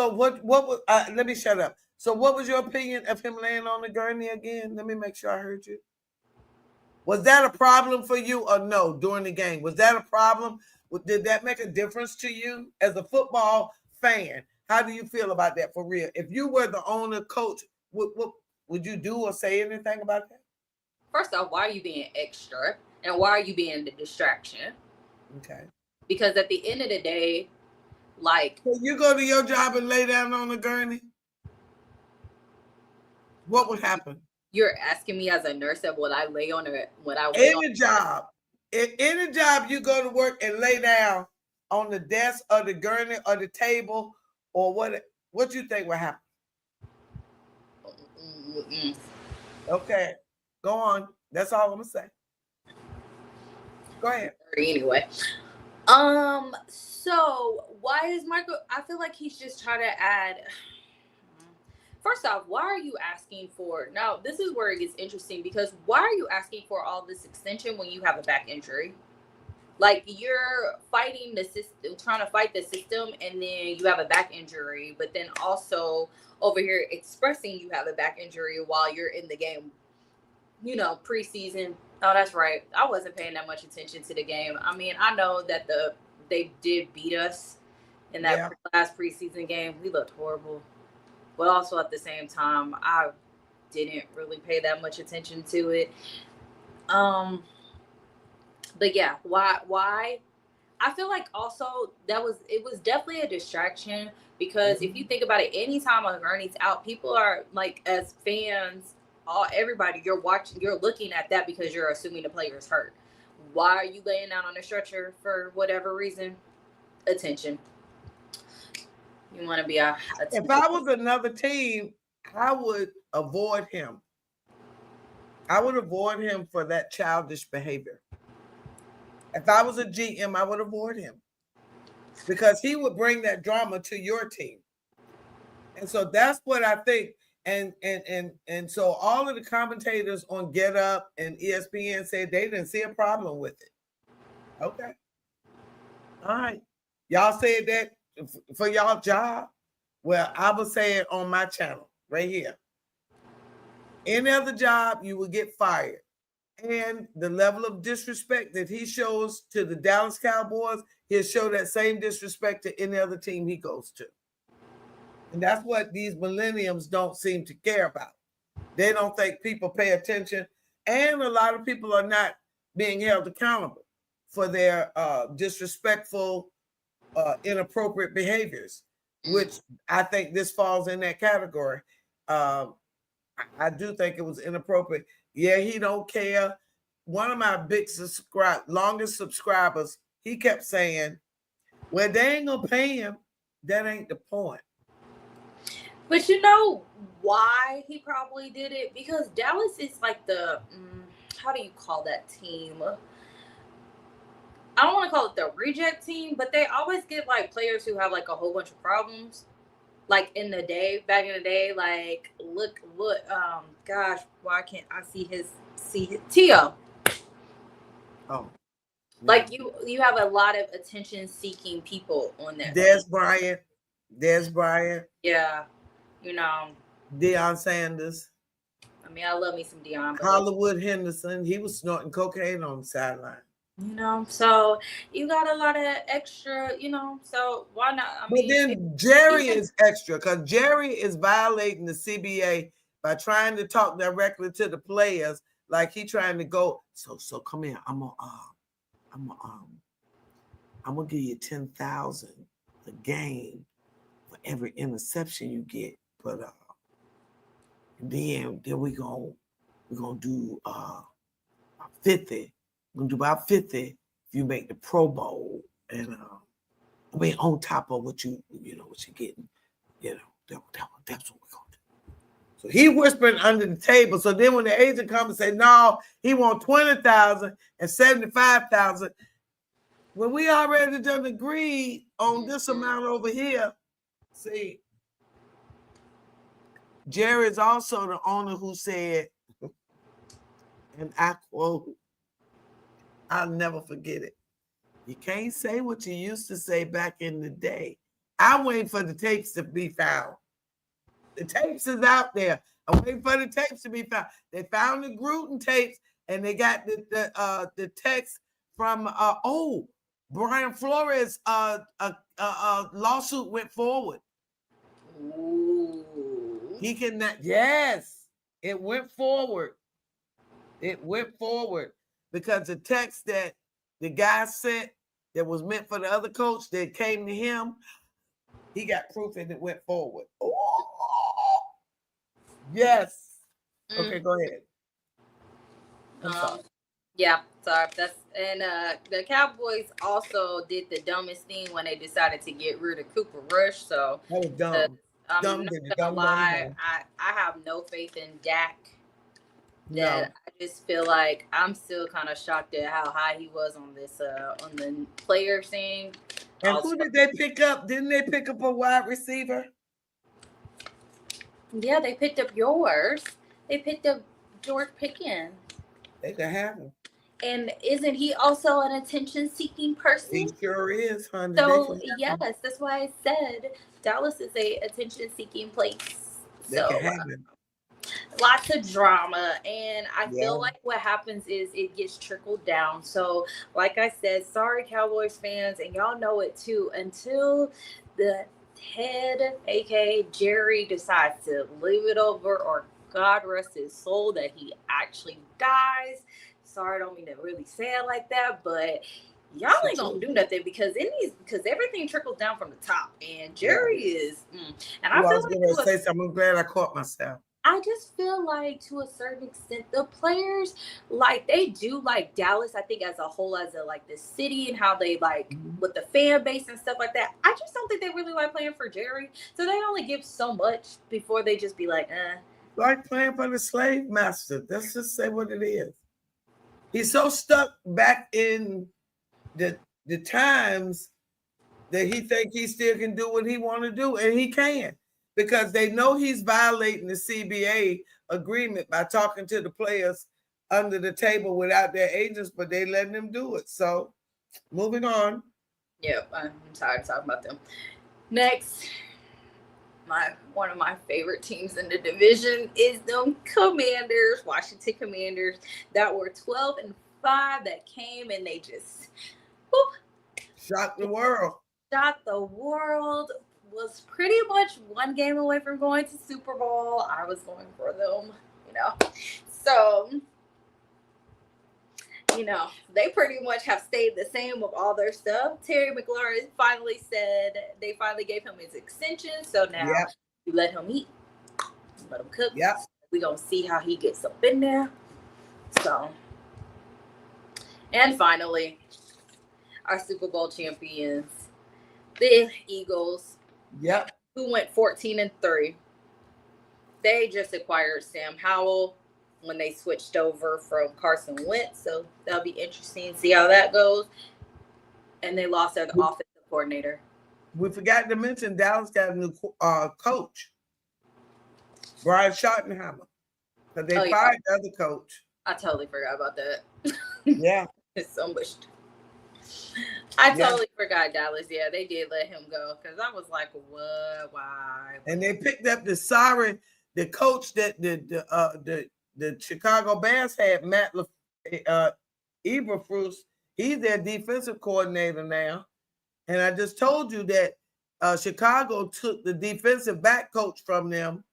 what was? Let me shut up. So, what was your opinion of him laying on the gurney again? Let me make sure I heard you. Was that a problem for you or no during the game? Was that a problem? Did that make a difference to you as a football fan? How do you feel about that for real? If you were the owner, coach, what would you do or say anything about that? First off, why are you being extra? And why are you being the distraction? Okay. Because at the end of the day, like... So you go to your job and lay down on the gurney? What would happen? You're asking me as a nurse that would I lay on it? Would I any job? In any job you go to work and lay down on the desk or the gurney or the table or what you think would happen? Okay, go on. That's all I'm gonna say. Go ahead. Anyway, so why is Michael? I feel like he's just trying to add. First off, why are you asking for? Now, this is where it gets interesting because why are you asking for all this extension when you have a back injury? Like, you're fighting the system, trying to fight the system, and then you have a back injury, but then also over here expressing you have a back injury while you're in the game, preseason. Oh, that's right. I wasn't paying that much attention to the game. I mean, I know that they did beat us in that last preseason game. We looked horrible. But also at the same time, I didn't really pay that much attention to it. But yeah, why? I feel like also it was definitely a distraction because if you think about it, anytime a gurney's out, people are like, as fans, everybody, you're looking at that because you're assuming the player's hurt. Why are you laying down on a stretcher for whatever reason? Attention. You want to be if I was another team, I would avoid him. I would avoid him for that childish behavior. If I was a GM, I would avoid him because he would bring that drama to your team. And so that's what I think. And so all of the commentators on Get Up and ESPN said they didn't see a problem with it. Okay. All right. Y'all said that for y'all job. Well, I will say it on my channel right here. Any other job, you will get fired. And the level of disrespect that he shows to the Dallas Cowboys, he'll show that same disrespect to any other team he goes to. And that's what these millenniums don't seem to care about. They don't think people pay attention. And a lot of people are not being held accountable for their disrespectful, inappropriate behaviors, which I think this falls in that category. I do think it was inappropriate. Yeah, he don't care. One of my longest subscribers, he kept saying, well, they ain't gonna pay him. That ain't the point. But you know why he probably did it? Because Dallas is like the, how do you call that team? I don't want to call it the reject team, but they always get like players who have like a whole bunch of problems. like in the day, back in the day, like look, gosh, why can't I see his Tio? Oh, Like you have a lot of attention seeking people on that. Des Bryant, Yeah, you know, Deion Sanders, I mean, I love me some Dion, but Hollywood Henderson. He was snorting cocaine on the sideline. you know, so you got a lot of extra, you know, so why not? I But mean, then Jerry is extra because Jerry is violating the CBA by trying to talk directly to the players, like he trying to go. So come here. I'm gonna give you 10,000 a game for every interception you get, but then we're gonna do 50. We're gonna do about 50 if you make the Pro Bowl, and I mean on top of what you what you're getting, that's what we're gonna do. So he whispering under the table. So then when the agent comes and say no, he want 20,000 and 75,000. When we already done agreed on this amount over here, see, Jerry is also the owner who said, and I quote, I'll never forget it. You can't say what you used to say back in the day. I'm waiting for the tapes to be found. The tapes is out there. I'm waiting for the tapes to be found. They found the Gruden tapes, and they got the text from Brian Flores lawsuit went forward. ooh. He cannot. Yes, it went forward. It went forward because the text that the guy sent that was meant for the other coach that came to him, he got proof and it went forward. Oh, yes. Okay, go ahead. Yeah, sorry. The Cowboys also did the dumbest thing when they decided to get rid of Cooper Rush. So that was dumb. I'm not gonna lie. I have no faith in Dak. I just feel like I'm still kind of shocked at how high he was on this on the player scene. And who did they pick up? Didn't they pick up a wide receiver? Yeah, they picked up yours. They picked up George Pickens. They could have him. And isn't he also an attention-seeking person? He sure is, honey. So yes, that's why I said Dallas is a attention-seeking place. They can have him. Lots of drama, and I feel like what happens is it gets trickled down. So, like I said, sorry, Cowboys fans, and y'all know it too. Until the head, aka Jerry, decides to leave it over, or God rest his soul, that he actually dies. Sorry, I don't mean to really say it like that, but y'all ain't gonna do nothing because everything trickles down from the top, and Jerry is. And I was gonna say something. I'm glad I caught myself. I just feel like to a certain extent, the players, like they do like Dallas, I think as a whole, as a like the city and how they like with the fan base and stuff like that. I just don't think they really like playing for Jerry. So they only give so much before they just be like, Like playing for the slave master. Let's just say what it is. He's so stuck back in the times that he think he still can do what he want to do, and he can. Because they know he's violating the CBA agreement by talking to the players under the table without their agents, but they letting them do it. So, moving on. Yeah, I'm tired of talking about them. Next, one of my favorite teams in the division is them Commanders, Washington Commanders, that were 12-5 that came and they just shocked the world. Was pretty much one game away from going to Super Bowl. I was going for them, So, they pretty much have stayed the same with all their stuff. Terry McLaurin finally said they finally gave him his extension. So now you let him eat, let him cook. Yeah. We're going to see how he gets up in there. So, and finally, our Super Bowl champions, the Eagles. Yep. Who went 14-3. They just acquired Sam Howell when they switched over from Carson Wentz. So that'll be interesting to see how that goes. And they lost their offensive coordinator. We forgot to mention Dallas got a new coach, Brian Schottenheimer, because they fired the other coach. I totally forgot about that. Yeah. It's so much. I totally forgot Dallas. Yeah, they did let him go because I was like, what? Why? And they picked up the coach that the Chicago Bears had, Matt Eberflus. He's their defensive coordinator now. And I just told you that Chicago took the defensive back coach from them.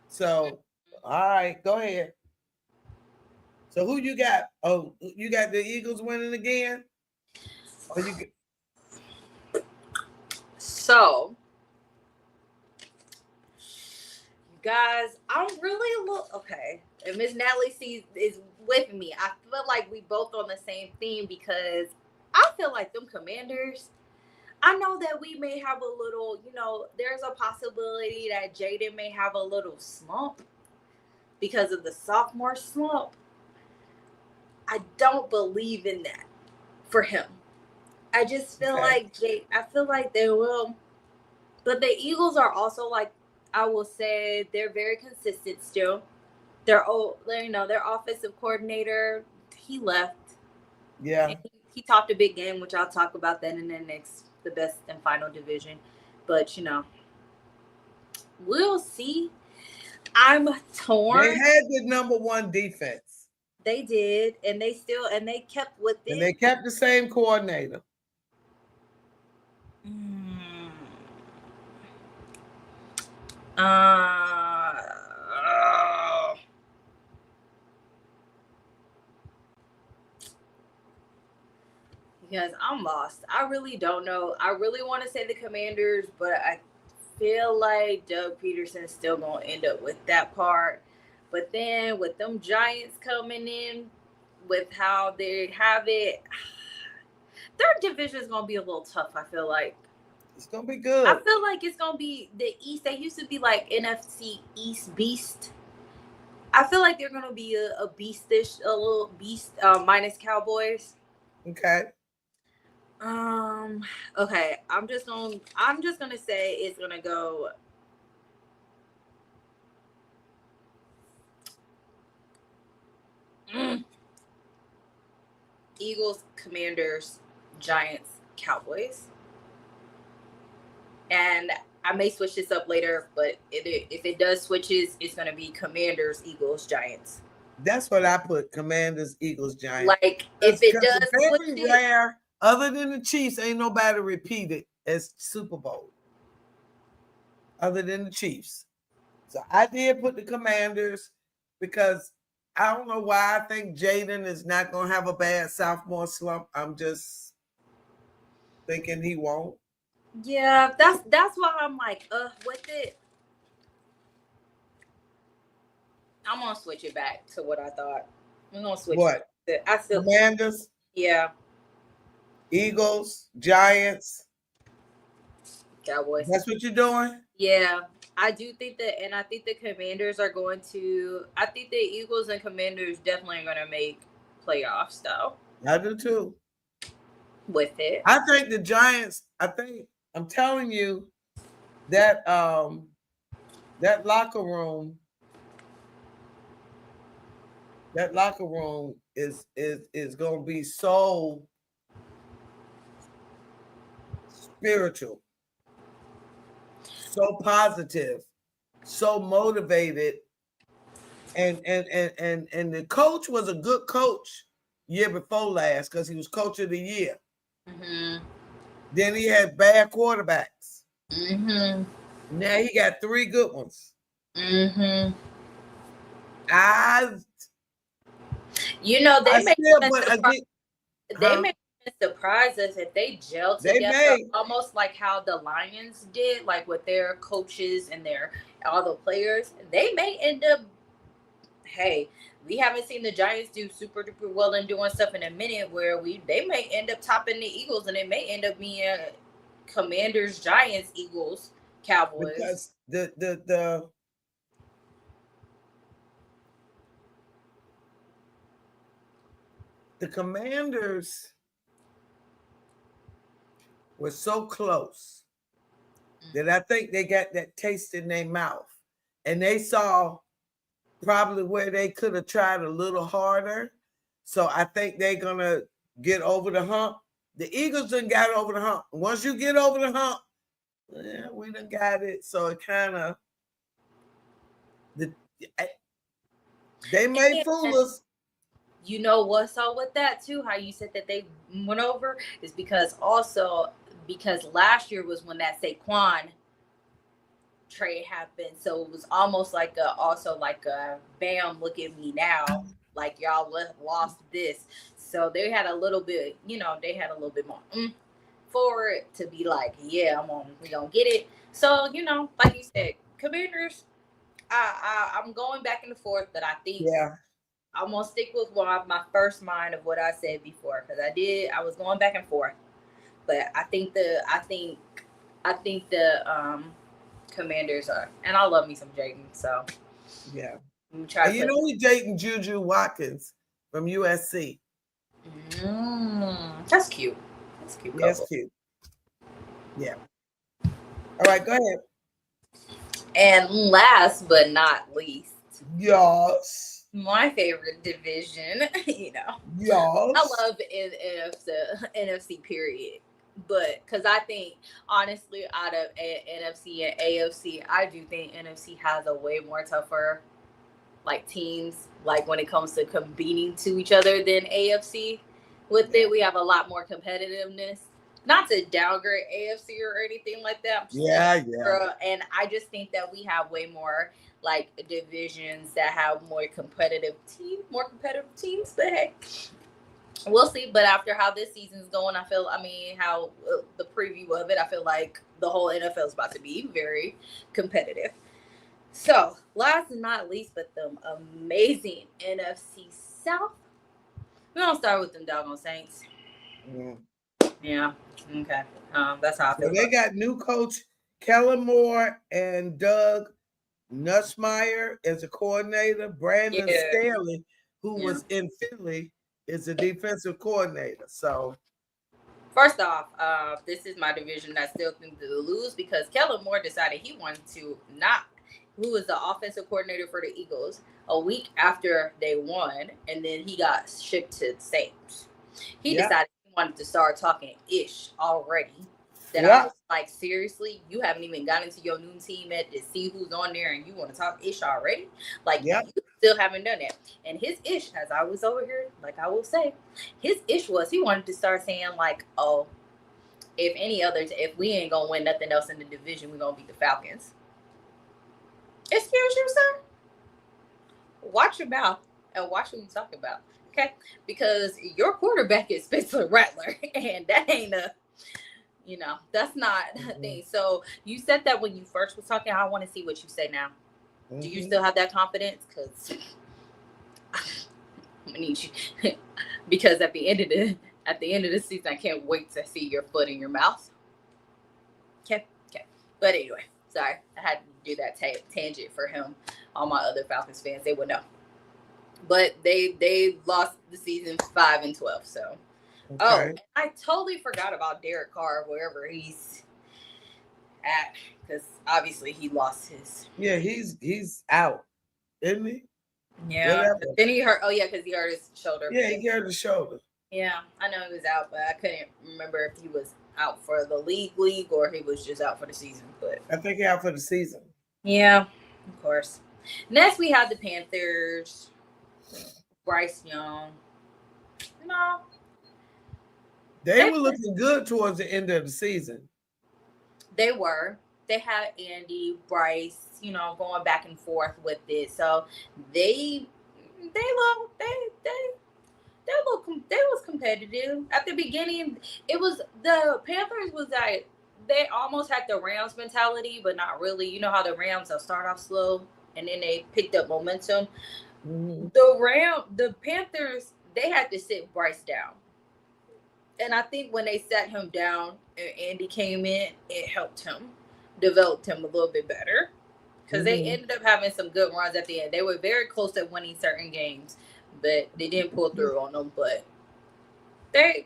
So, all right, go ahead. So who you got? Oh, you got the Eagles winning again? Or you So, you guys, I'm really a little okay. And Miss Natalie is with me. I feel like we both on the same theme because I feel like them Commanders. I know that we may have a little, there's a possibility that Jaden may have a little slump because of the sophomore slump. I don't believe in that for him. I just feel like I feel like they will. But the Eagles are also like, I will say, they're very consistent still. Their offensive coordinator, he left. Yeah. He talked a big game, which I'll talk about then in the best and final division. But we'll see. I'm torn. They had the number one defense. They did, and they kept with it. And they kept the same coordinator. Because I'm lost. I really don't know. I really want to say the Commanders, but I feel like Doug Peterson's still going to end up with that part. But then with them Giants coming in, with how they have it, their division is going to be a little tough, I feel like. It's going to be good. I feel like it's going to be the East. They used to be like NFC East beast. I feel like they're going to be a beastish, a little beast, minus Cowboys. Okay. Okay. I'm just gonna say it's gonna go. Eagles, Commanders, Giants, Cowboys. And I may switch this up later, but if it does switches, it's going to be Commanders, Eagles, Giants. That's what I put, Commanders, Eagles, Giants. Like, if it does switch it. Rare, other than the Chiefs, ain't nobody repeated as Super Bowl. Other than the Chiefs. So I did put the Commanders because I don't know why I think Jaden is not going to have a bad sophomore slump. I'm just thinking he won't. Yeah, that's why I'm like, with it. I'm gonna switch it back to what I thought. I'm gonna switch what? It. I still Commanders. Yeah. Eagles, Giants, Cowboys. That's what you're doing? Yeah. I do think that, and I think the Commanders are going to. I think the Eagles and Commanders definitely are going to make playoffs, though. I do too. With it, I think the Giants. I'm telling you that that locker room is going to be so spiritual, so positive, so motivated, and the coach was a good coach year before last because he was coach of the year. Mm-hmm. Then he had bad quarterbacks. Mm-hmm. Now he got 3 good ones. Mm-hmm. They may surprise us if they gel together, almost like how the Lions did, like with their coaches and all the players. They may end up. Hey, we haven't seen the Giants do super duper well in doing stuff in a minute. Where they may end up topping the Eagles, and it may end up being Commanders, Giants, Eagles, Cowboys. Because the Commanders were so close that I think they got that taste in their mouth. And they saw probably where they could have tried a little harder. So I think they're going to get over the hump. The Eagles done got over the hump. Once you get over the hump, we done got it. So it kind of, they may fool us. You know what's up with that too? How you said that they went over is because last year was when that Saquon trade happened. So it was almost like a bam, look at me now. Like y'all lost this. So they had a little bit, more for it to be like, yeah, we gonna get it. So, like you said, Commanders, I'm going back and forth, but I think I'm gonna stick with my first mind of what I said before, because I was going back and forth, but I think the Commanders are, and I love me some Jayden, so yeah. We dating Juju Watkins from USC. That's cute. That's cute. Yeah, that's cute. Yeah. All right, go ahead. And last but not least, yes, my favorite division. Yes, I love NFC period. But because I think, honestly, out of NFC and AFC, I do think NFC has a way more tougher, teams, when it comes to competing to each other than AFC. With it, we have a lot more competitiveness. Not to downgrade AFC or anything like that. And I just think that we have way more, divisions that have more competitive teams. But hey, we'll see. But after how this season's going, how the preview of it, I feel like the whole NFL is about to be very competitive. So, last but not least, but the amazing NFC South. We're going to start with them doggone Saints. Yeah. Okay. That's how I feel. They got new coach Kellen Moore and Doug Nussmeier as a coordinator. Brandon Staley, who was in Philly, is a defensive coordinator. So, first off, this is my division that still thinks to lose because Kellen Moore decided he wanted to not. Who was the offensive coordinator for the Eagles a week after they won, and then he got shipped to the Saints. He decided he wanted to start talking ish already. That I was like, seriously, you haven't even gotten into your new team yet to see who's on there, and you want to talk ish already? You still haven't done that. And his ish, as I was over here, I will say, his ish was he wanted to start saying if we ain't gonna win nothing else in the division, we're gonna beat the Falcons. Excuse you, sir? Watch your mouth and watch what you talk about, okay? Because your quarterback is Spencer Rattler, and that ain't that's not a thing. So you said that when you first was talking. I want to see what you say now. Do you still have that confidence? Because I need you. Because at the end of the season, I can't wait to see your foot in your mouth. Okay. But anyway, sorry, I had to do that tangent for him. All my other Falcons fans, they would know. But they lost the season 5-12. So, and I totally forgot about Derek Carr, wherever he's at, because obviously he lost his. Yeah, he's out, isn't he? Yeah. Whatever. Then he hurt. Oh yeah, because he hurt his shoulder. Yeah, he hurt his shoulder. Yeah, I know he was out, but I couldn't remember if he was out for the league or he was just out for the season. But I think he's out for the season. Yeah, of course. Next, we have the Panthers. Bryce Young. No. They were looking good towards the end of the season. They were. They had Andy, Bryce, going back and forth with it. So they was competitive. At the beginning, the Panthers was like, they almost had the Rams mentality, but not really. You know how the Rams will start off slow and then they picked up momentum. Mm-hmm. The Panthers, they had to sit Bryce down. And I think when they sat him down and Andy came in, it helped him, developed him a little bit better. Because they ended up having some good runs at the end. They were very close at winning certain games, but they didn't pull through on them. But I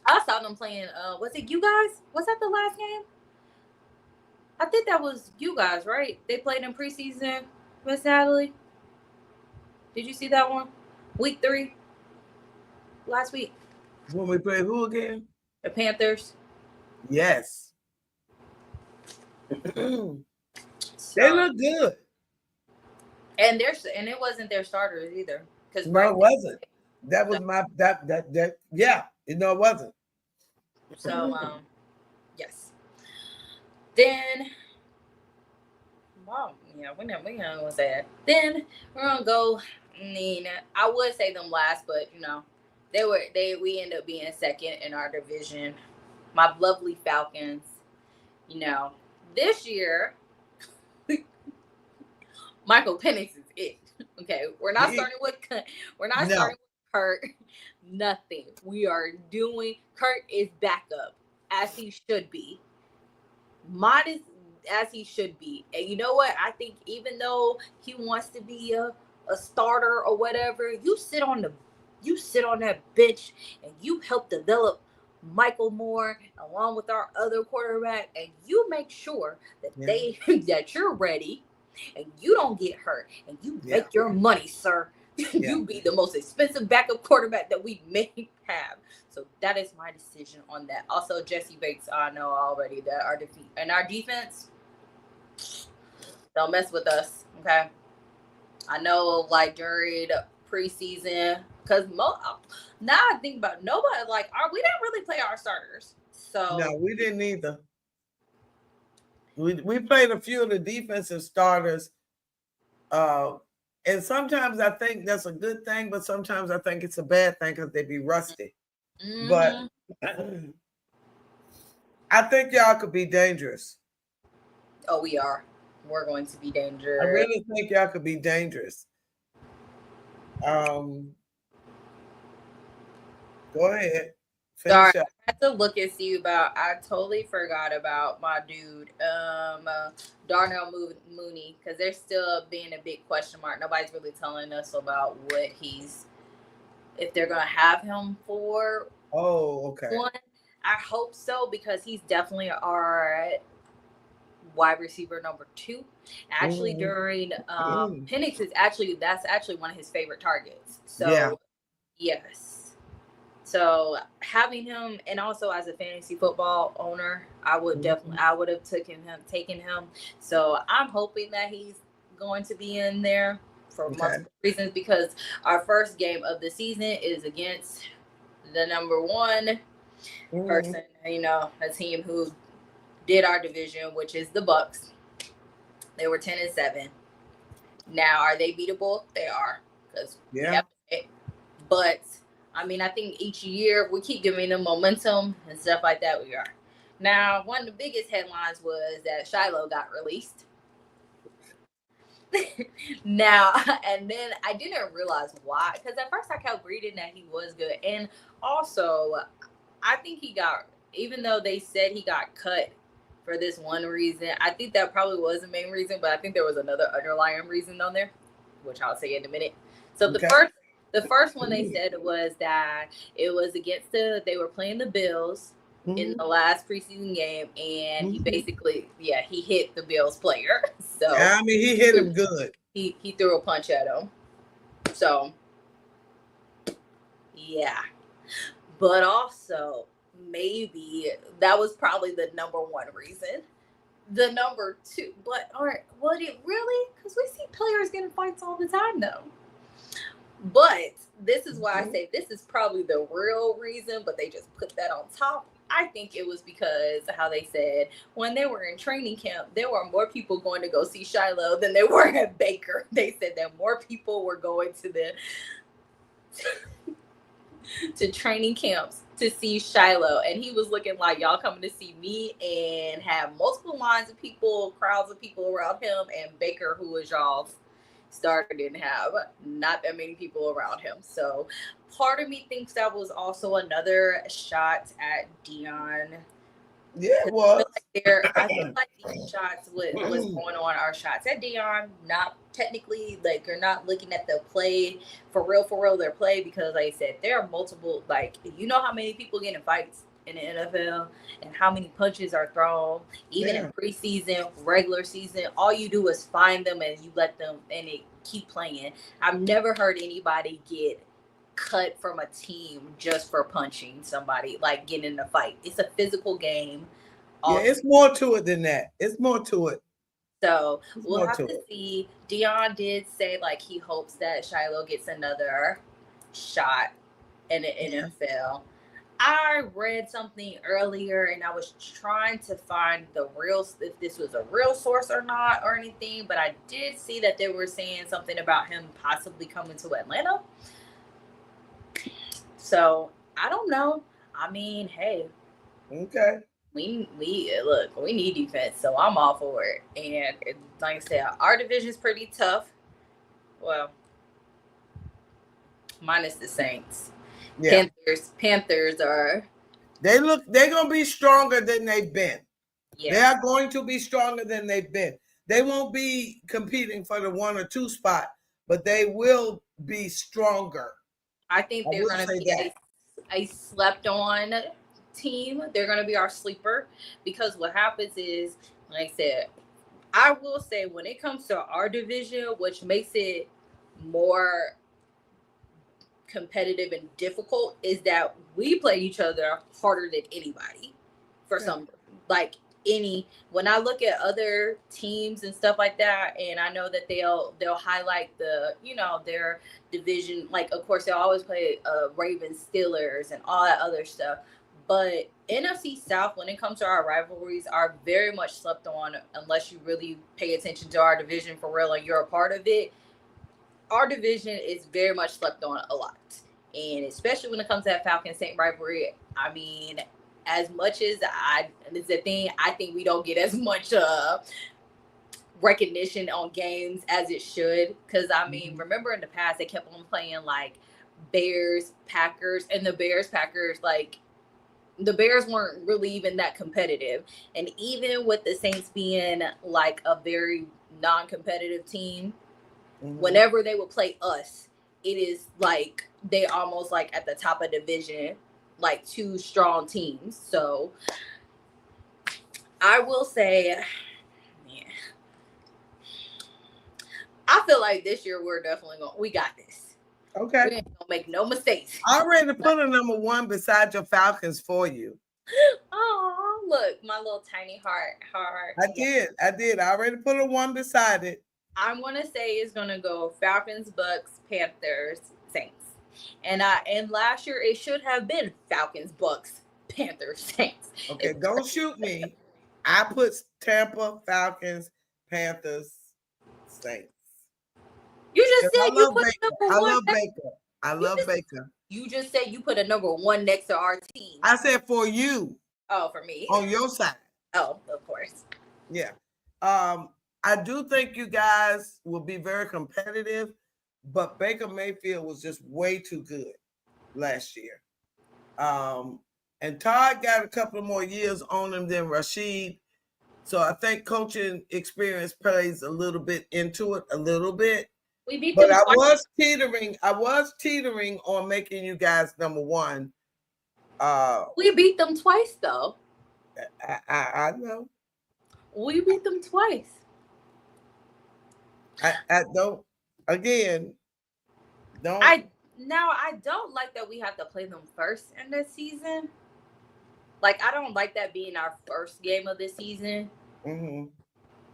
I saw them playing. Was it you guys? Was that the last game? I think that was you guys, right? They played in preseason, Miss Natalie. Did you see that one? Week 3, last week. When we play who again? The Panthers. Yes. So, They look good. And it wasn't their starters either. Because No, it wasn't. That was my that yeah. No, it wasn't. So yes. Then wow, yeah, we're not gonna say that. Then we're gonna go. I mean, I would say them last, but you know, we end up being second in our division. My lovely Falcons. You know, this year Michael Penix is it. Okay, we're not starting with Kurt. Nothing. We are doing. Kurt is backup as he should be. Modest as he should be. And you know what? I think even though he wants to be a starter or whatever, you sit on that bench and you help develop Michael Moore along with our other quarterback, and you make sure that that you're ready and you don't get hurt and you make your money, sir. You be the most expensive backup quarterback that we may have. So that is my decision on that. Also, Jesse Bates, I know already that our defense, don't mess with us, okay? I know, like, during preseason, because now I think about nobody, like, we didn't really play our starters. So no, we didn't either. We played a few of the defensive starters. And sometimes I think that's a good thing, but sometimes I think it's a bad thing because they be rusty. Mm-hmm. But I think y'all could be dangerous. Oh, we are. We're going to be dangerous. I really think y'all could be dangerous. Go ahead. Sorry, I had to look and see I totally forgot about my dude, Darnell Mooney, because there's still being a big question mark. Nobody's really telling us about if they're going to have him for. Oh, okay. One, I hope so, because he's definitely our wide receiver number 2. Actually, during Penix that's actually one of his favorite targets. So, yes. So having him, and also as a fantasy football owner, I would have taken him. So I'm hoping that he's going to be in there for multiple reasons, because our first game of the season is against the number 1 person, you know, a team who did our division, which is the Bucks. They were 10-7. Now, are they beatable? They are, because but I mean, I think each year we keep giving them momentum and stuff like that. We are. Now, one of the biggest headlines was that Shiloh got released. Now, and then I didn't realize why, because at first I kept reading that he was good. And also, I think even though they said he got cut for this one reason, I think that probably was the main reason, but I think there was another underlying reason on there, which I'll say in a minute. So the first one they said was that it was against they were playing the Bills in the last preseason game, and he basically, he hit the Bills player. So I mean, he hit him good. He threw a punch at him. So yeah. But also, maybe that was probably the number 1 reason. The number 2, but would it really? Because we see players getting fights all the time, though. But this is why I say this is probably the real reason, but they just put that on top. I think it was because how they said when they were in training camp, there were more people going to go see Shiloh than there were at Baker. They said that more people were going to to training camps to see Shiloh, and he was looking like, y'all coming to see me, and have multiple lines of people, crowds of people around him, and Baker, who was y'all's starter, didn't have not that many people around him. So part of me thinks that was also another shot at Deion Yeah, it was. I feel like these shots, what's going on, are shots at Dion. Not technically, like, you're not looking at the play for real, their play, because, like I said, there are multiple, like, you know how many people get in fights in the NFL and how many punches are thrown, even in preseason, regular season. All you do is find them and you let them, and they keep playing. I've never heard anybody get cut from a team just for punching somebody, like getting in a fight. It's a physical game. Yeah, it's more to it than that. It's more to it. So we'll have to see. Dion did say, like, he hopes that Shiloh gets another shot in the NFL. I read something earlier and I was trying to find if this was a real source or not or anything, but I did see that they were saying something about him possibly coming to Atlanta. So I don't know. I mean, hey. Okay. We need defense, so I'm all for it. And like I said, our division is pretty tough. Well, minus the Saints. Yeah. Panthers are. They're gonna be stronger than they've been. Yeah. They are going to be stronger than they've been. They won't be competing for the 1 or 2 spot, but they will be stronger. I think they're going to be a slept on team. They're going to be our sleeper, because what happens is, like I said, I will say, when it comes to our division, which makes it more competitive and difficult, is that we play each other harder than anybody for some, like, when I look at other teams and stuff like that, and I know that they'll highlight their division, like, of course they'll always play Ravens, Steelers, and all that other stuff. But NFC South, when it comes to our rivalries, are very much slept on unless you really pay attention to our division for real and you're a part of it. Our division is very much slept on a lot, and especially when it comes to that Falcons-Saint rivalry. I mean, as much as it's the thing, I think we don't get as much recognition on games as it should. Because, I mean, remember in the past, they kept on playing, like, Bears, Packers, and the Bears-Packers, like, the Bears weren't really even that competitive. And even with the Saints being, like, a very non-competitive team, whenever they would play us, it is, like, they almost, like, at the top of division, like, 2 strong teams. So I will say, I feel like this year we're definitely we got this. Okay. We ain't gonna make no mistakes. I already put a number 1 beside your Falcons for you. Oh, look, my little tiny heart. I did. I already put a 1 beside it. I'm gonna say it's gonna go Falcons, Bucks, Panthers, Saints. And last year it should have been Falcons, Bucks, Panthers, Saints. Okay, don't shoot me. I put Tampa, Falcons, Panthers, Saints. You just said you put number 1. I love Baker. You just said you put a number 1 next to our team. I said for you. Oh, for me. On your side. Oh, of course. Yeah. I do think you guys will be very competitive, but Baker Mayfield was just way too good last year. And Todd got a couple of more years on him than Rashid. So I think coaching experience plays a little bit into it, a little bit. But I was teetering on making you guys number 1. We beat them twice, though. I know. We beat them twice. I don't. Again, don't. I don't like that we have to play them first in this season. Like, I don't like that being our first game of the season.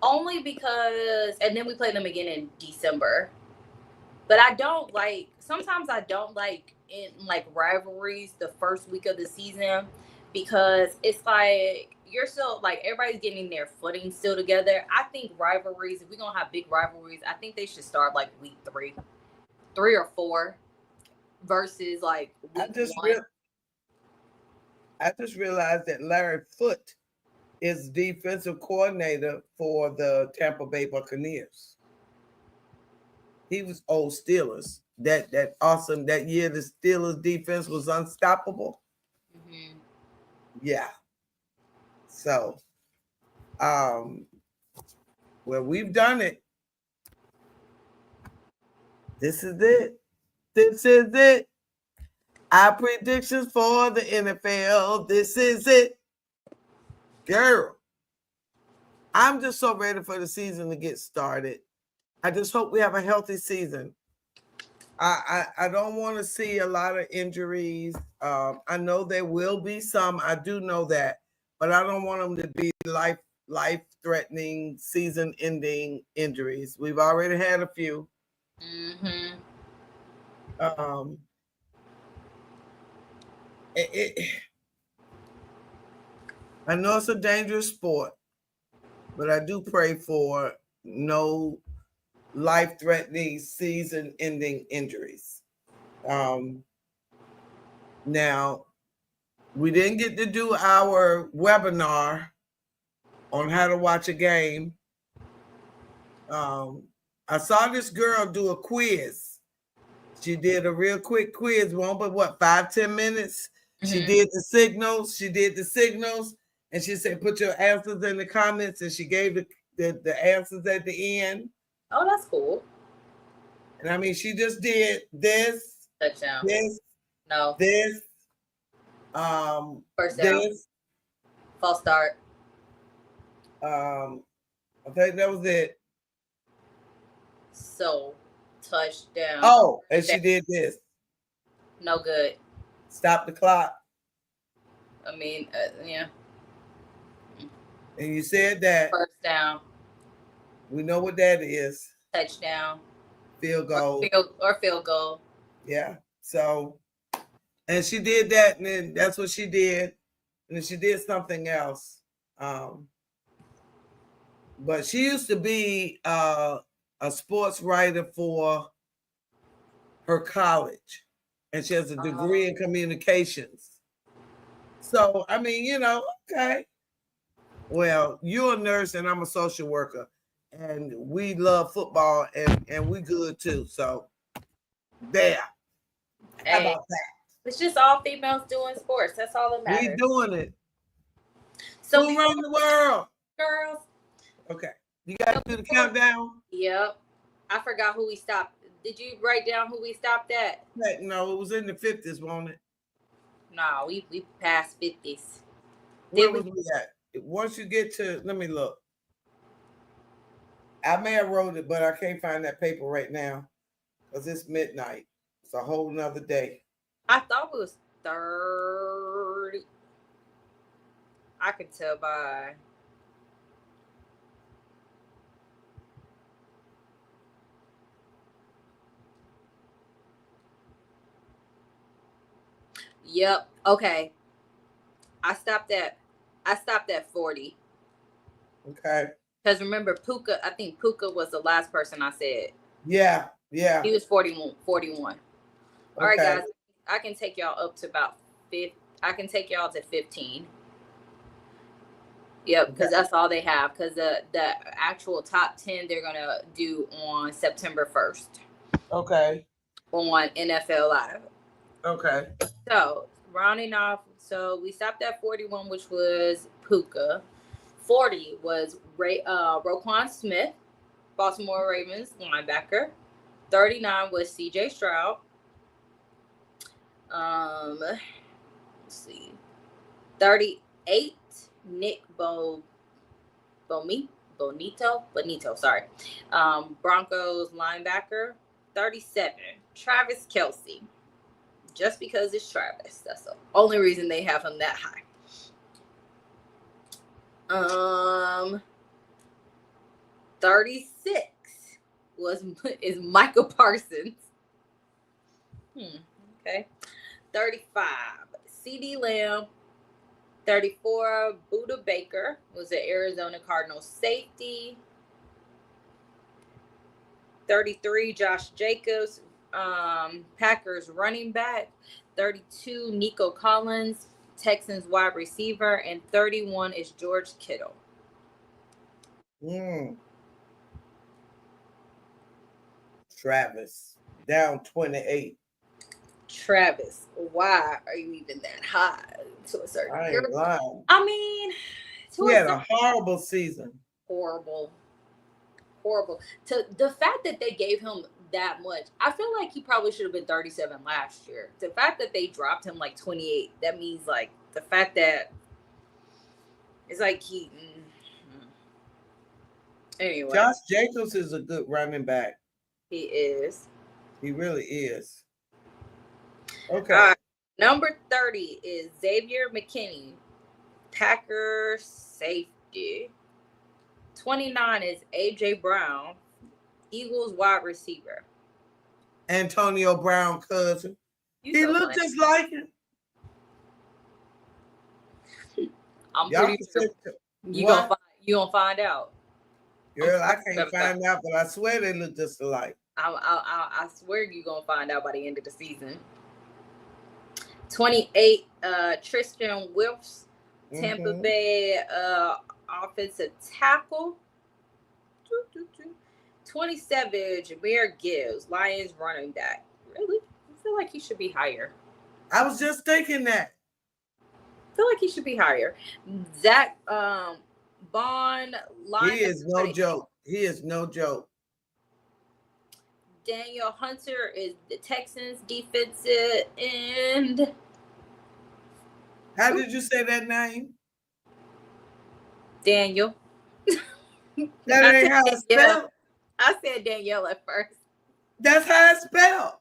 Only because, and then we play them again in December. But sometimes I don't like in, like, rivalries the first week of the season, because it's like you're still, like, everybody's getting their footing still together. I think rivalries, if we're gonna have big rivalries, I think they should start like week 3 or 4 versus like week 1. I just realized that Larry Foote is defensive coordinator for the Tampa Bay Buccaneers. He was old Steelers. That awesome, that year the Steelers defense was unstoppable. Yeah. So, well, we've done it. This is it. This is it. Our predictions for the NFL. This is it. Girl, I'm just so ready for the season to get started. I just hope we have a healthy season. I don't want to see a lot of injuries. I know there will be some. I do know that, but I don't want them to be life-threatening, season-ending injuries. We've already had a few. Mm-hmm. I know it's a dangerous sport, but I do pray for no life-threatening, season-ending injuries. Now, we didn't get to do our webinar on how to watch a game. I saw this girl do a quiz. She did a real quick quiz, one but what, 5-10 minutes? Mm-hmm. She did the signals, and she said, put your answers in the comments, and she gave the answers at the end. Oh, that's cool. And I mean, she just did this, touchdown, this, first down, this, false start. I think that was it. So, touchdown. Oh, and she did this. No good. Stop the clock. I mean, yeah. And you said that. First down. We know what that is. Touchdown. Field goal. Or field goal. Yeah. So, and she did that, and then that's what she did. And then she did something else. But she used to be a sports writer for her college, and she has a degree in communications. So, I mean, okay. Well, you're a nurse and I'm a social worker, and we love football, and we good too. So, there. How about that? It's just all females doing sports. That's all that matters. We doing it. So who run the world? Girls. Okay. You got to do the countdown? Yep. I forgot who we stopped. Did you write down who we stopped at? No, it was in the 50s, wasn't it? No, we passed 50s. Where was we at? Once you get to, let me look. I may have wrote it, but I can't find that paper right now because it's midnight. It's a whole nother day. I thought it was 30. I could tell by. Yep. Okay. I stopped at 40. Okay. Because remember, Puka, I think Puka was the last person I said. Yeah. He was 41. Okay. All right, guys. I can take y'all up to about 50. I can take y'all to 15. Yep, because that's all they have. Because the actual top 10 they're gonna do on September 1st. Okay. On NFL Live. Okay. So rounding off, so we stopped at 41, which was Puka. 40 was Roquan Smith, Baltimore Ravens linebacker. 39 was C.J. Stroud. Let's see. 38, Nick Bonito, sorry. Broncos linebacker. 37, Travis Kelce. Just because it's Travis. That's the only reason they have him that high. 36 is Michael Parsons. Okay. 35, CD Lamb. 34, Buda Baker was the Arizona Cardinals safety. 33, Josh Jacobs, Packers running back. 32, Nico Collins, Texans wide receiver. And 31 is George Kittle. Travis, down 28. Travis, why are you even that high to a certain I ain't lying. I mean, He had a horrible season. Horrible. To the fact that they gave him that much, I feel like he probably should have been 37 last year. The fact that they dropped him like 28, that means like the fact that it's like he. Anyway, Josh Jacobs is a good running back. He is. He really is. Okay. Number 30 is Xavier McKinney, Packers safety. 29 is AJ Brown, Eagles wide receiver. Antonio Brown cousin. He looked just like him. I'm pretty sure you gonna find out. Girl, I can't find out, but I swear they look just alike. I swear you're gonna find out by the end of the season. 28, Tristan Wirfs, Tampa Bay offensive tackle. 27, Jahmyr Gibbs, Lions running back. Really? I feel like he should be higher. I was just thinking that. I feel like he should be higher. Zach Bond, he is no joke. He is no joke. Daniel Hunter is the Texans defensive end. How did you say that name? Daniel. That ain't how it's spelled. I said Danielle at first. That's how it's spelled.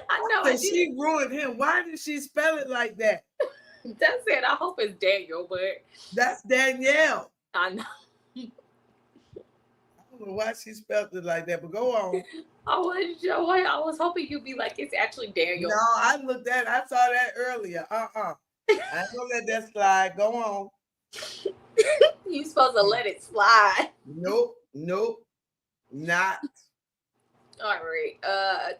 I know. So she ruined him. Why did she spell it like that? That's it. I hope it's Daniel, but that's Danielle. I know. I don't know why she spelled it like that, but go on. I was hoping you'd be like, it's actually Daniel. No, I saw that earlier. I ain't gonna let that slide. Go on. You supposed to let it slide. Nope, not. All right.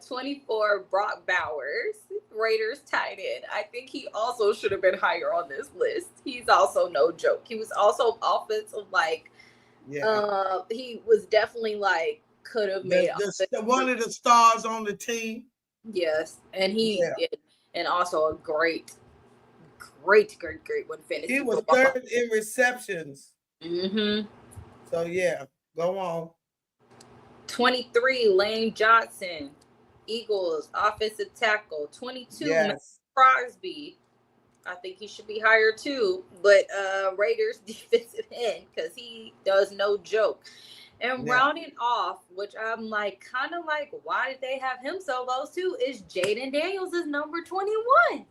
24, Brock Bowers, Raiders tight end. I think he also should have been higher on this list. He's also no joke. He was also offensive, he was definely could have made one of the stars on the team. Yes, and and also a great one finish. He was third in receptions. Mm-hmm. So yeah, go on. 23, Lane Johnson, Eagles offensive tackle. 22, yes. Crosby. I think he should be higher too, but Raiders defensive end because he does no joke. And rounding off, which I'm kind of why did they have him so low too? Is Jaden Daniels is number 21.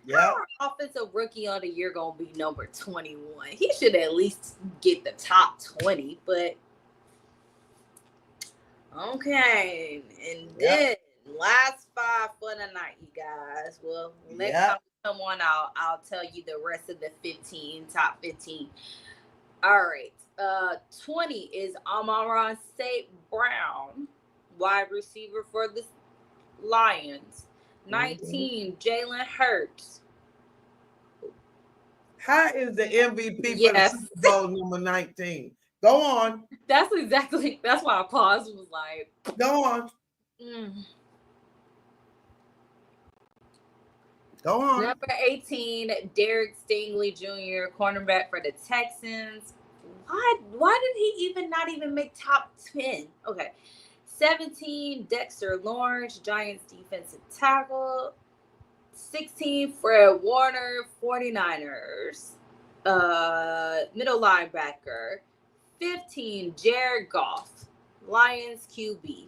Yeah. How our offensive rookie of the year gonna be number 21? He should at least get the top 20, but okay. And then last 5 for the night, you guys. Well, next time we come on, I'll tell you the rest of the top 15. All right. 20 is Amon-Ra St. Brown, wide receiver for the Lions. 19, Jalen Hurts. How is the MVP for the Super Bowl number 19? Go on. That's why I paused. Was like, go on. Go on. Number 18, Derek Stingley Jr., cornerback for the Texans. Why did he not even make top 10? Okay. 17, Dexter Lawrence, Giants defensive tackle. 16, Fred Warner, 49ers, middle linebacker. 15, Jared Goff, Lions QB.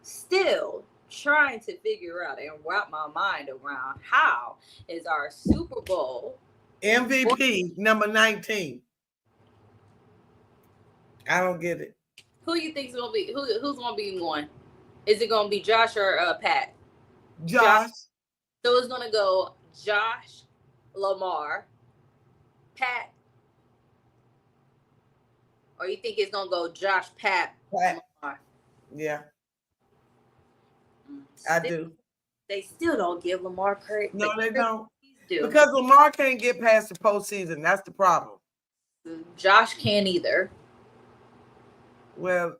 Still trying to figure out and wrap my mind around how is our Super Bowl MVP number 19. I don't get it. Who you think is gonna be? Who's gonna be one? Is it gonna be Josh or Pat? Josh. So it's gonna go Josh, Lamar, Pat, or you think it's gonna go Josh, Pat, Lamar? Yeah, I do. They still don't give Lamar credit. No, they don't. Because Lamar can't get past the postseason. That's the problem. Josh can't either. Well,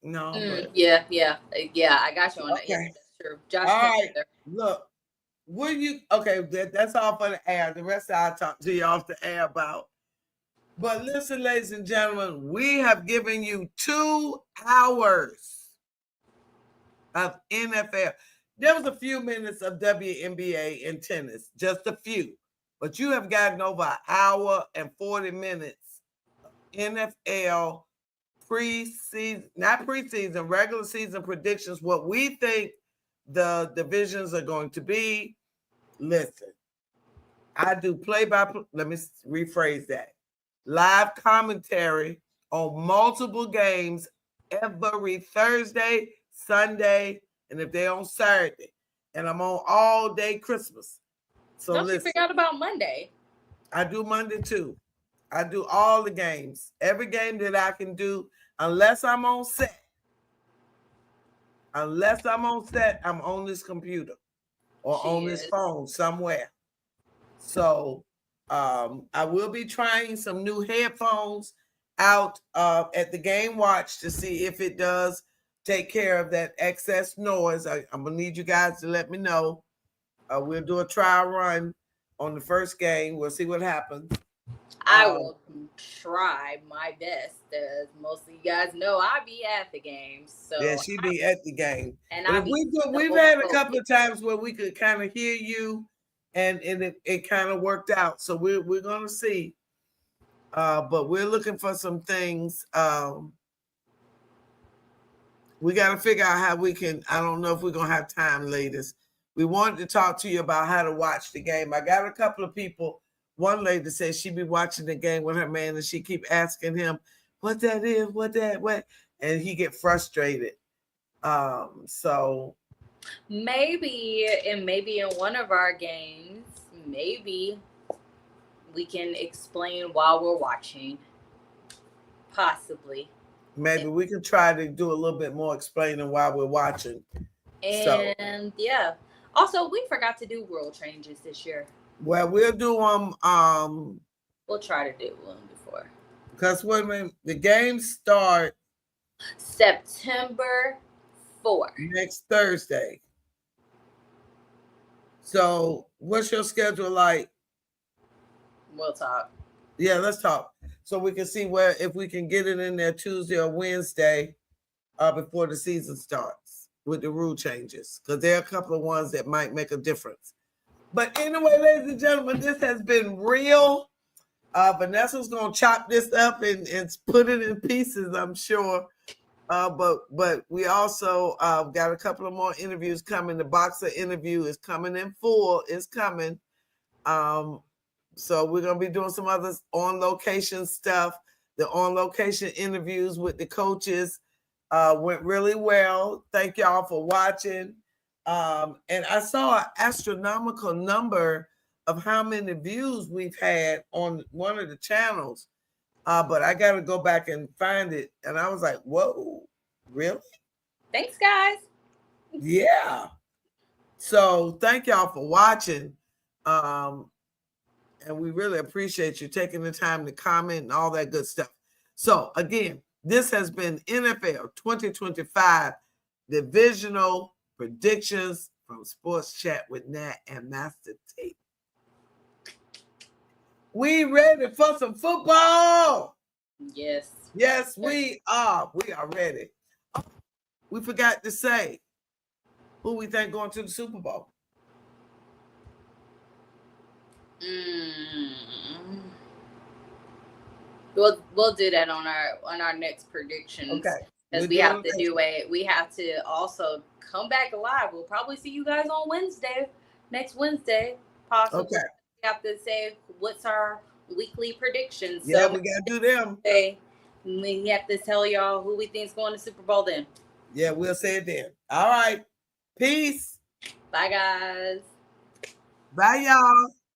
no. Yeah. I got you on that. Yeah, that's true. Josh can't either. Look, that's all for the air. The rest I'll talk to you off the air about. But listen, ladies and gentlemen, we have given you 2 hours of NFL. There was a few minutes of WNBA and tennis, just a few. But you have gotten over an hour and 40 minutes of NFL preseason, not preseason, regular season predictions, what we think the divisions are going to be. Listen, I do play-by-play. Let me rephrase that. Live commentary on multiple games every Thursday, Sunday, and if they're on Saturday. And I'm on all day Christmas. So Don't listen, you forget about Monday? I do Monday too. I do all the games. Every game that I can do, unless I'm on set. Unless I'm on set, I'm on this computer or on this phone somewhere. So I will be trying some new headphones out at the Game Watch to see if it does take care of that excess noise. I'm gonna need you guys to let me know. We'll do a trial run on the first game. We'll see what happens. I will try my best. As most of you guys know, I be at the game. So yeah, she be at the game. And but if we've had a couple of times where we could kind of hear you, and it kind of worked out. So we're gonna see. But we're looking for some things. We got to figure out how we can. I don't know if we're gonna have time, ladies. We wanted to talk to you about how to watch the game. I got a couple of people. One lady said she be watching the game with her man, and she keep asking him what that is, what, and he get frustrated. So maybe in one of our games, maybe we can explain while we're watching. Possibly. Maybe we can try to do a little bit more explaining while we're watching. And yeah. Also, we forgot to do rule changes this year. Well, we'll do them. We'll try to do one before. Because when the games start September 4th. Next Thursday. So what's your schedule like? We'll talk. Yeah, let's talk. So we can see if we can get it in there Tuesday or Wednesday before the season starts with the rule changes. Because there are a couple of ones that might make a difference. But anyway, ladies and gentlemen, this has been real. Vanessa's going to chop this up and put it in pieces, I'm sure. But we also got a couple of more interviews coming. The boxer interview is coming in full. It's coming. So we're going to be doing some other on-location stuff. The on-location interviews with the coaches went really well. Thank y'all for watching. And I saw an astronomical number of how many views we've had on one of the channels. But I got to go back and find it. And I was like, whoa, really? Thanks, guys. Yeah. So thank y'all for watching. And we really appreciate you taking the time to comment and all that good stuff. So again, this has been NFL 2025 Divisional Predictions from Sports Chat with Nat and Master T. We ready for some football? Yes. Yes, we are. We are ready. We forgot to say who we think going to the Super Bowl. We'll do that on our next predictions. Okay. Because we have to do it. We have to also come back live. We'll probably see you guys on Wednesday, next Wednesday, possibly. Okay. We have to say what's our weekly predictions. Yeah, so we gotta do them. We have to tell y'all who we think is going to Super Bowl then. Yeah, we'll say it then. All right. Peace. Bye, guys. Bye, y'all.